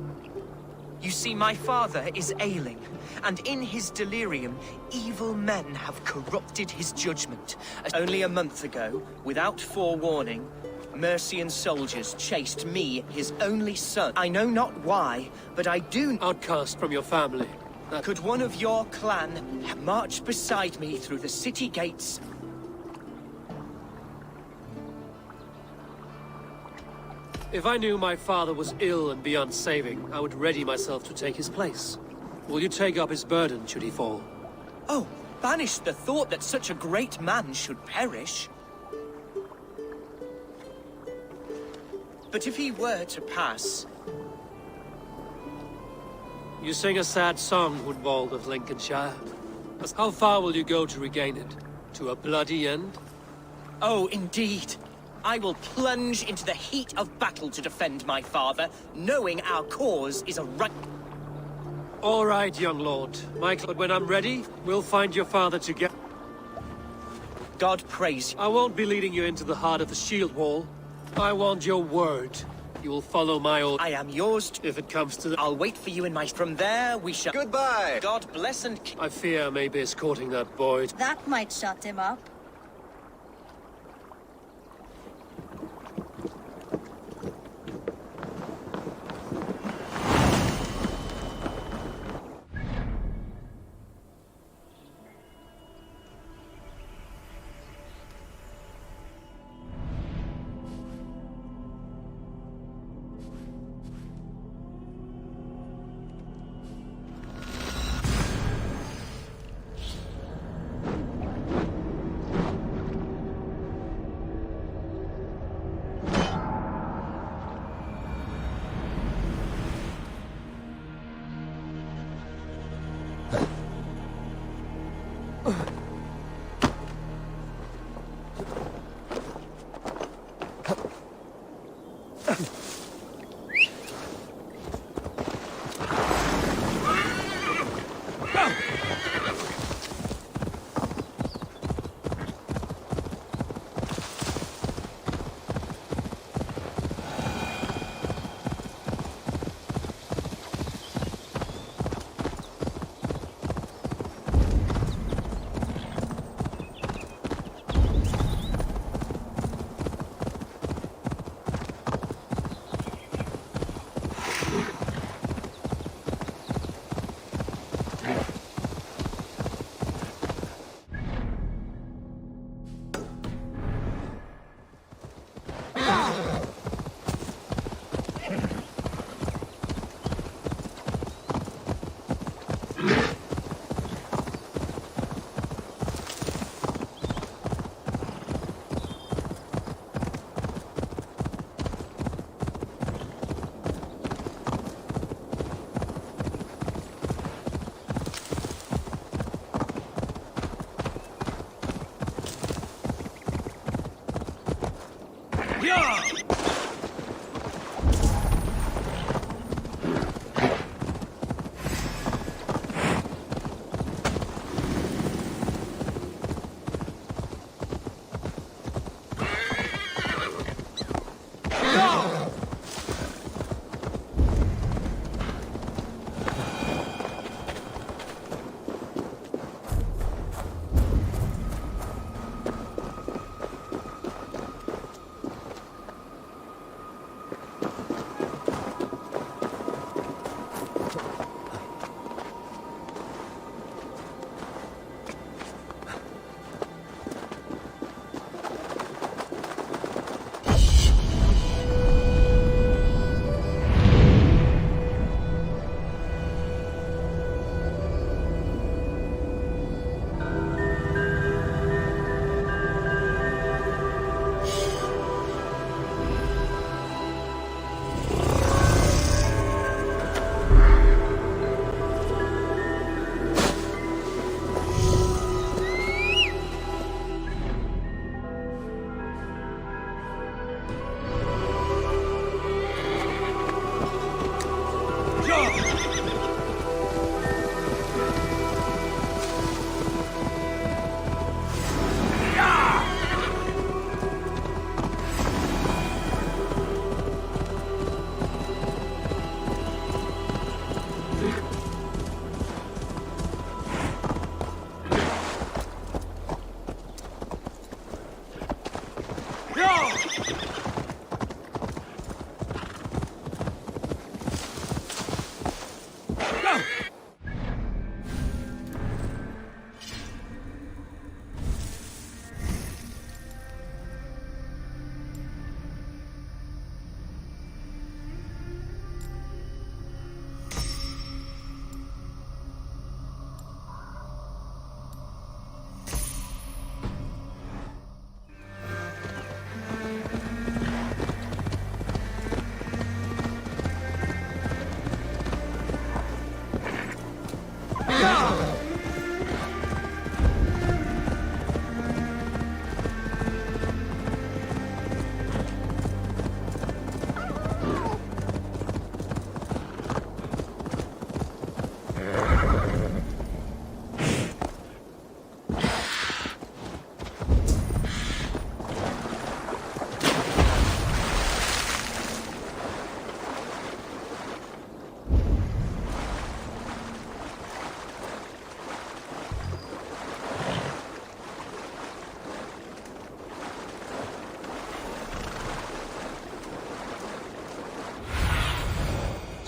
You see, my father is ailing, and in his delirium, evil men have corrupted his judgment. Only a month ago, without forewarning, Mercian soldiers chased me, his only son. I know not why, but I do... Outcast from your family. Could one of your clan march beside me through the city gates? If I knew my father was ill and beyond saving, I would ready myself to take his place. Will you take up his burden, should he fall? Oh, banish the thought that such a great man should perish. But if he were to pass... You sing a sad song, Hundwald of Lincolnshire. How far will you go to regain it? To a bloody end? Oh, indeed. I will plunge into the heat of battle to defend my father, knowing our cause is a right... All right, young lord. Michael, but when I'm ready, we'll find your father together. God praise you. I won't be leading you into the heart of the shield wall. I want your word. You will follow my order. I am yours if it comes to... I'll wait for you in my... From there, we shall... Goodbye! God bless and... I fear I may be escorting that boy. That might shut him up.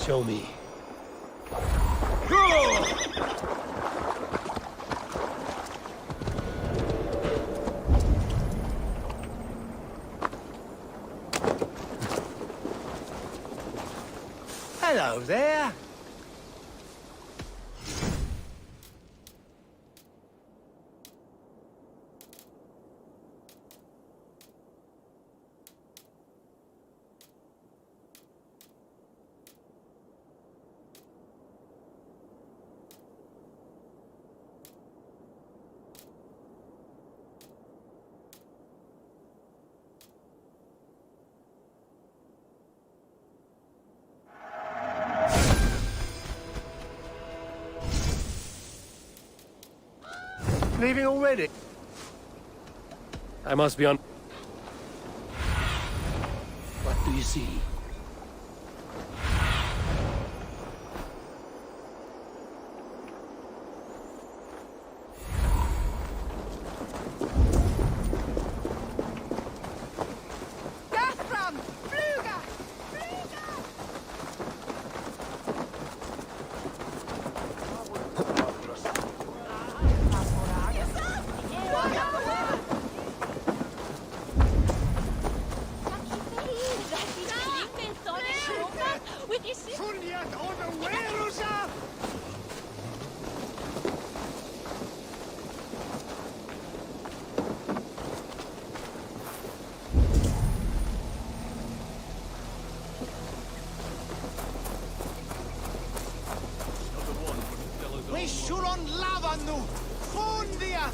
Show me. Hello there. Leaving already? I must be on... What do you see? We should on lava nu! Fundia!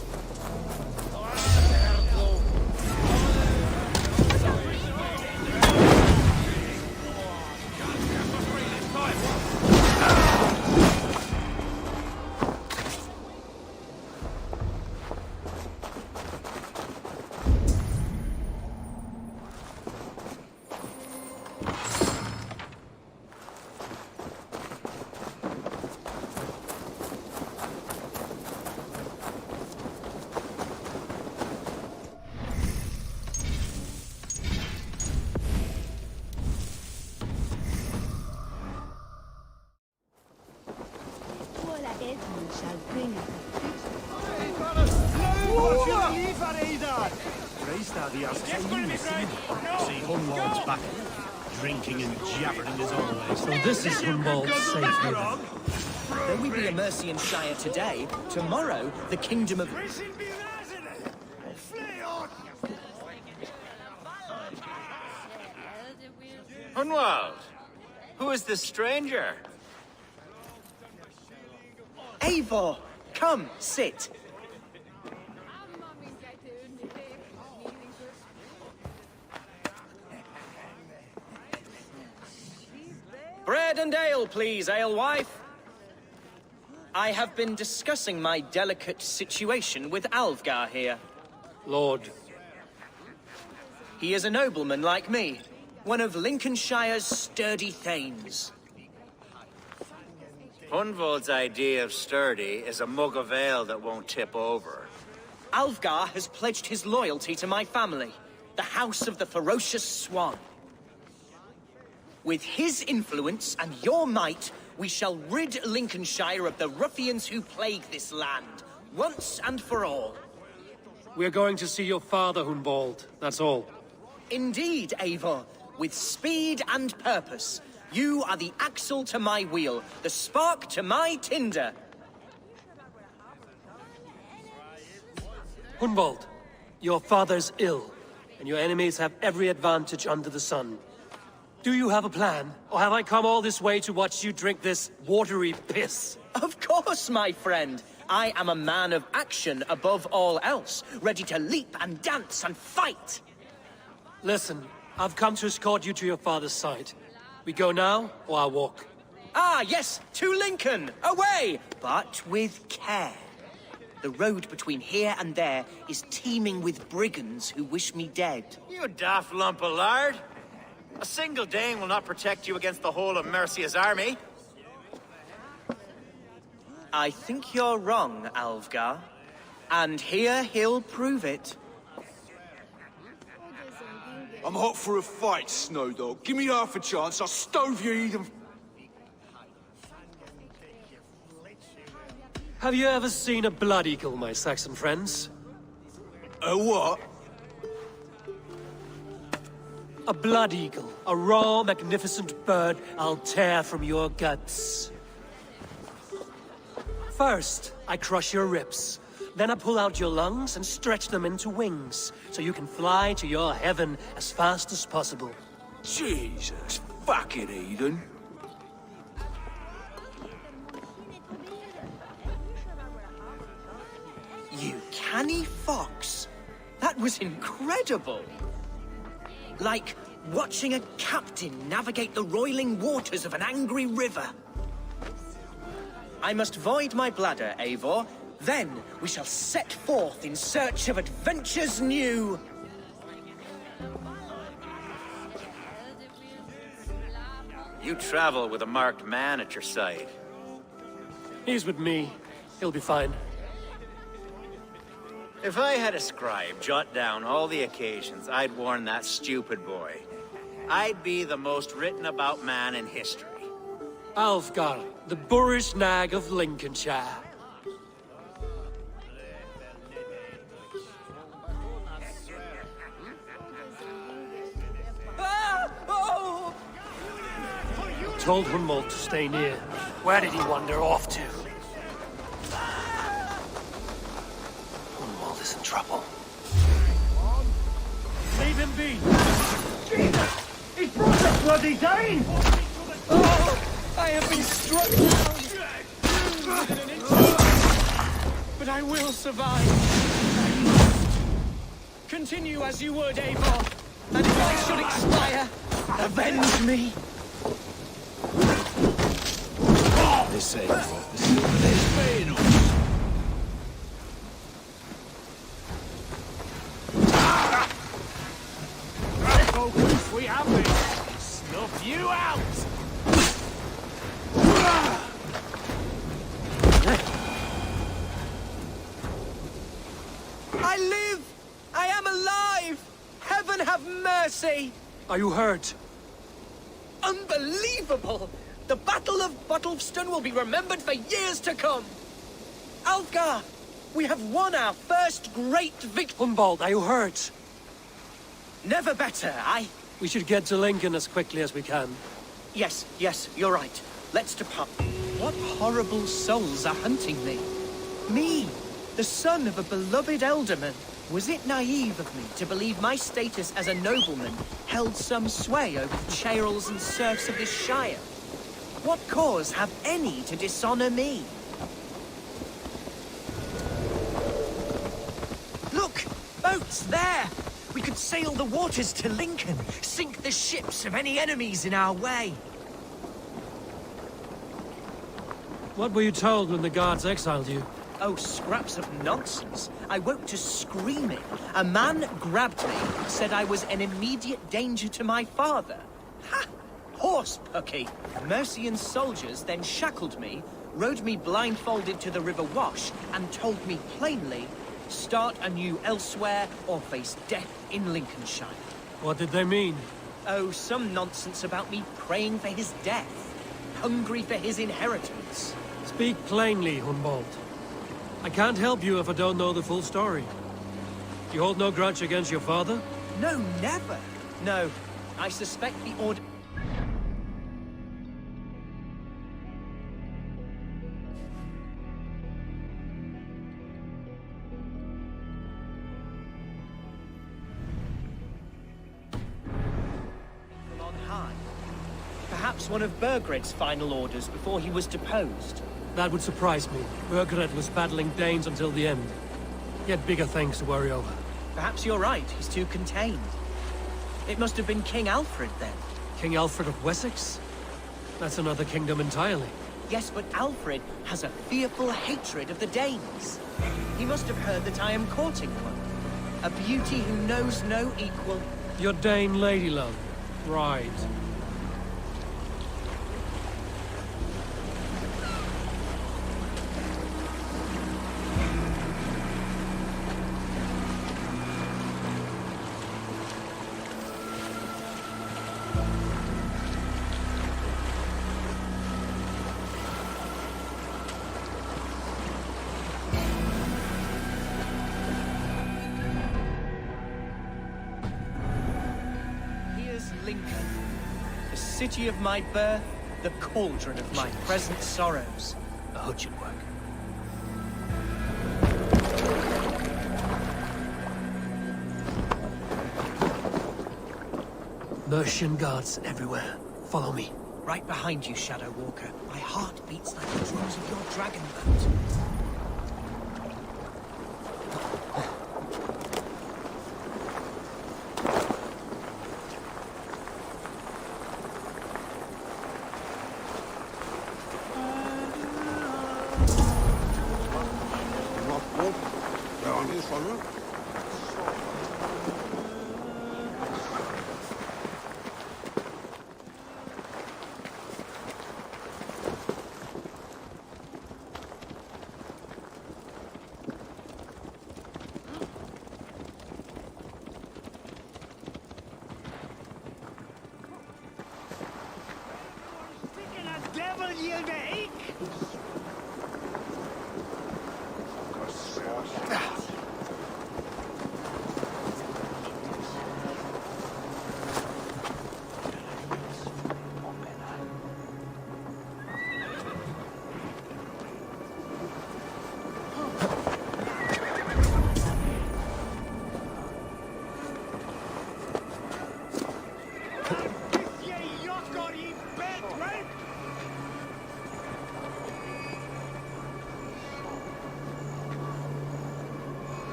See Hunwald's back, drinking and jabbering as always. So this is Hunwald's safe haven. Though we be a Mercian Shire today, tomorrow the kingdom of... Hunwald, who is this stranger? Eivor, come, sit. Bread and ale, please, alewife. I have been discussing my delicate situation with Alvgar here. Lord. He is a nobleman like me, one of Lincolnshire's sturdy thanes. Hunwald's idea of sturdy is a mug of ale that won't tip over. Alvgar has pledged his loyalty to my family, the House of the Ferocious Swan. With his influence and your might, we shall rid Lincolnshire of the ruffians who plague this land, once and for all. We're going to see your father, Hunwald. That's all. Indeed, Eivor. With speed and purpose. You are the axle to my wheel, the spark to my tinder. Hunwald, your father's ill, and your enemies have every advantage under the sun. Do you have a plan, or have I come all this way to watch you drink this watery piss? Of course, my friend. I am a man of action above all else, ready to leap and dance and fight. Listen, I've come to escort you to your father's side. We go now, or I walk? Ah, yes, to Lincoln! Away! But with care. The road between here and there is teeming with brigands who wish me dead. You daft lump of lard! A single Dane will not protect you against the whole of Mercia's army. I think you're wrong, Alvgar. And here he'll prove it. I'm hot for a fight, Snowdog. Give me half a chance, I'll stove you even... Have you ever seen a blood eagle, my Saxon friends? A what? A blood eagle. A raw, magnificent bird I'll tear from your guts. First, I crush your ribs. Then I pull out your lungs and stretch them into wings, so you can fly to your heaven as fast as possible. Jesus fucking heathen. You canny fox. That was incredible. Like watching a captain navigate the roiling waters of an angry river. I must void my bladder, Eivor. Then we shall set forth in search of adventures new. You travel with a marked man at your side. He's with me. He'll be fine. If I had a scribe jot down all the occasions I'd warn that stupid boy, I'd be the most written about man in history. Alfgar, the boorish nag of Lincolnshire. Told Hunwald to stay near. Where did he wander off to? Hunwald is in trouble. Leave him be! Jesus! He's brought the bloody Dane! Oh, I have been struck down! But I will survive. Continue as you would, Eivor. And if I should expire, avenge me. This Eivor, this pain. Focus, we have it. Snuff you out. I live! I am alive! Heaven have mercy! Are you hurt? Unbelievable! The Battle of Bottlefston will be remembered for years to come! Alfgar! We have won our first great victory! Hunwald, are you hurt? Never better, We should get to Lincoln as quickly as we can. Yes, you're right. Let's depart. What horrible souls are hunting me? Me, the son of a beloved elderman. Was it naive of me to believe my status as a nobleman held some sway over the churls and serfs of this shire? What cause have any to dishonor me? Look! Boats there! We could sail the waters to Lincoln, sink the ships of any enemies in our way. What were you told when the guards exiled you? Oh, scraps of nonsense. I woke to screaming. A man grabbed me, said I was an immediate danger to my father. Ha! Horse pucky. Mercian soldiers then shackled me, rode me blindfolded to the River Wash, and told me plainly, start anew elsewhere or face death in Lincolnshire. What did they mean? Oh, some nonsense about me praying for his death, hungry for his inheritance. Speak plainly, Hunwald. I can't help you if I don't know the full story. You hold no grudge against your father? No, never. No, I suspect the order... on high. Perhaps one of Burgred's final orders before he was deposed. That would surprise me. Burgred was battling Danes until the end. He had bigger things to worry over. Perhaps you're right, he's too contained. It must have been King Alfred, then. King Alfred of Wessex? That's another kingdom entirely. Yes, but Alfred has a fearful hatred of the Danes. He must have heard that I am courting one. A beauty who knows no equal. Your Dane lady love. Right. city of my birth, the cauldron of my present sorrows. A hood should work. Mercian guards everywhere. Follow me. Right behind you, Shadow Walker. My heart beats like the drums of your dragon boat.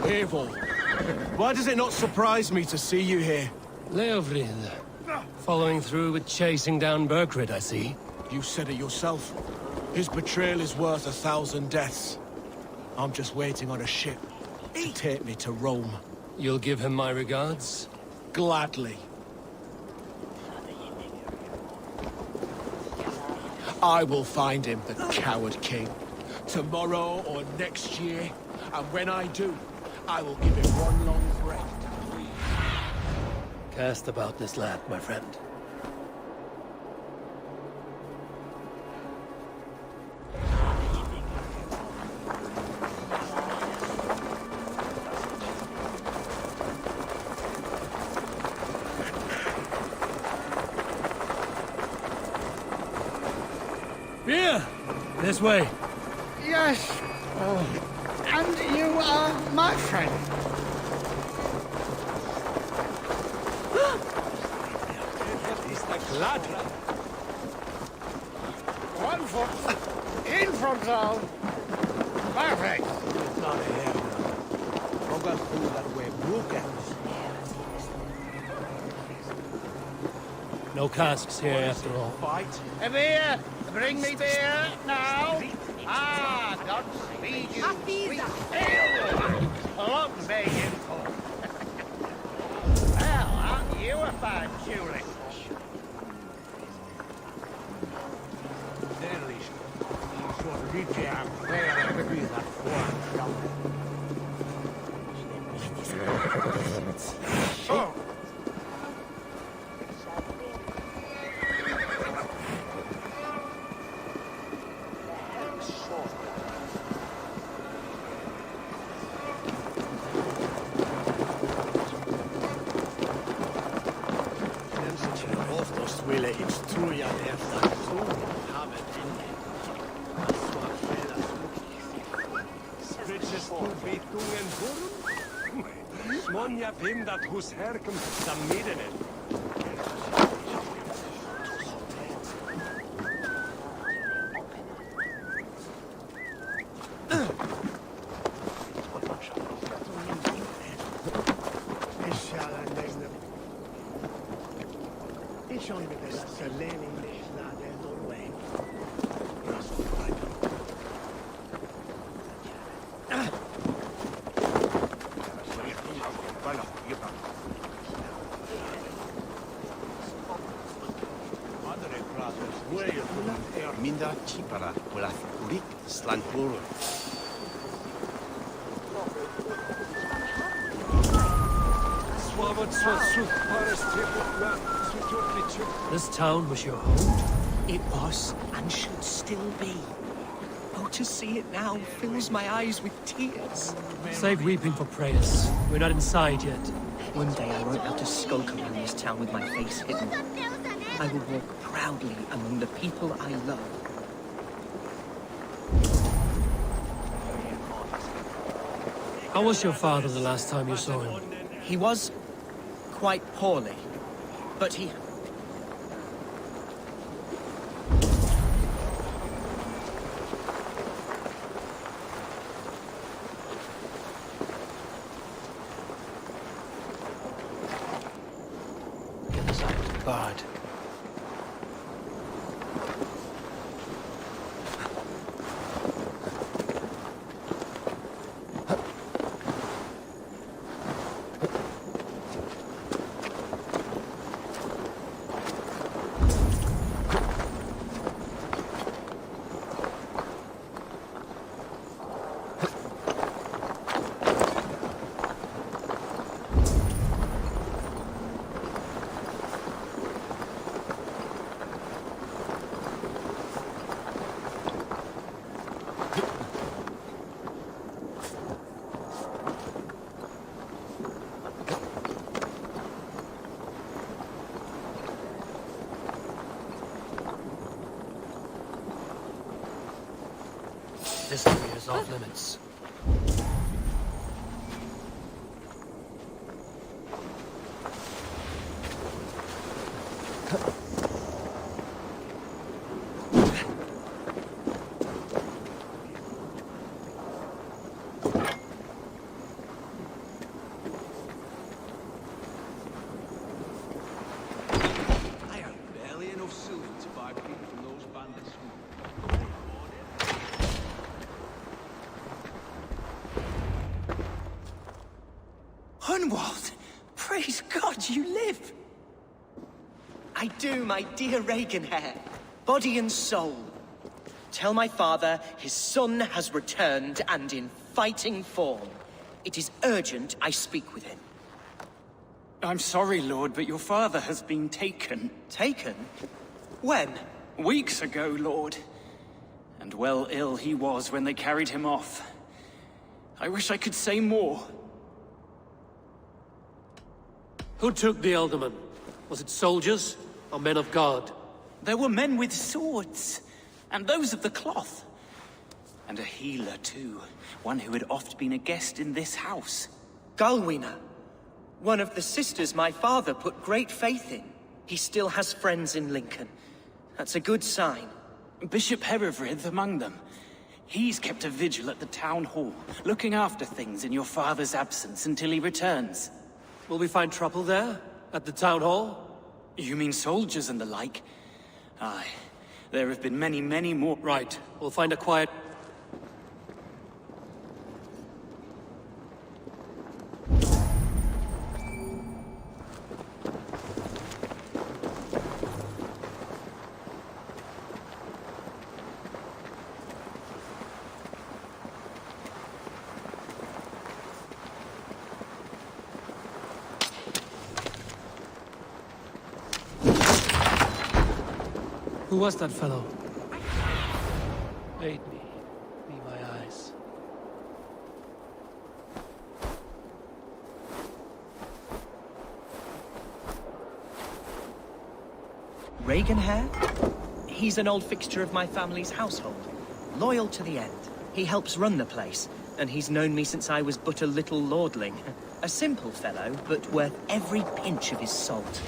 Evil. Why does it not surprise me to see you here? Leofrid. Following through with chasing down Berkrid, I see. You said it yourself. His betrayal is worth 1,000 deaths. I'm just waiting on a ship to take me to Rome. You'll give him my regards? Gladly. I will find him, the coward king. Tomorrow or next year. And when I do, I will give him one long breath to breathe. Cast about this land, my friend. Here! This way. Yes. And you are my friend. One foot in front of. Perfect. Not here now. I'll go through that way, Brookhouse. No casks here after all. Fight. A beer. Bring me beer now. Ah, God speed you, sweet ale. Look me in for. Well, aren't you a fine tulip? Oh. Smonja pindat hos herkomst som middagen. Minda chipara pulat urik slantur. Sławot swat such parę striepów with your picture. This town was your home? It was, and should still be. Oh, to see it now fills my eyes with tears. Save weeping for prayers. We're not inside yet. One day I won't have to skulk around this town with my face hidden. I will walk proudly among the people I love. How was your father the last time you saw him? He was quite poorly, but he... Bard. This area is off limits. I have barely enough silver to buy people from those bandits. Hunwald! Praise God you live! I do, my dear Reaganhair. Body and soul. Tell my father his son has returned and in fighting form. It is urgent I speak with him. I'm sorry, Lord, but your father has been taken. Taken? When? Weeks ago, Lord. And well ill he was when they carried him off. I wish I could say more. Who took the Elderman? Was it soldiers or men of God? There were men with swords, and those of the cloth. And a healer, too. One who had oft been a guest in this house. Galwina. One of the sisters my father put great faith in. He still has friends in Lincoln. That's a good sign. Bishop Herefrith among them. He's kept a vigil at the town hall, looking after things in your father's absence until he returns. Will we find trouble there? At the town hall? You mean soldiers and the like? Aye. There have been many, many more. Right. We'll find a quiet... Who was that fellow? Aid me. Be my eyes. Reaganhair? He's an old fixture of my family's household. Loyal to the end. He helps run the place, and he's known me since I was but a little lordling. A simple fellow, but worth every pinch of his salt.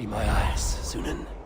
Be my eyes, Sunan.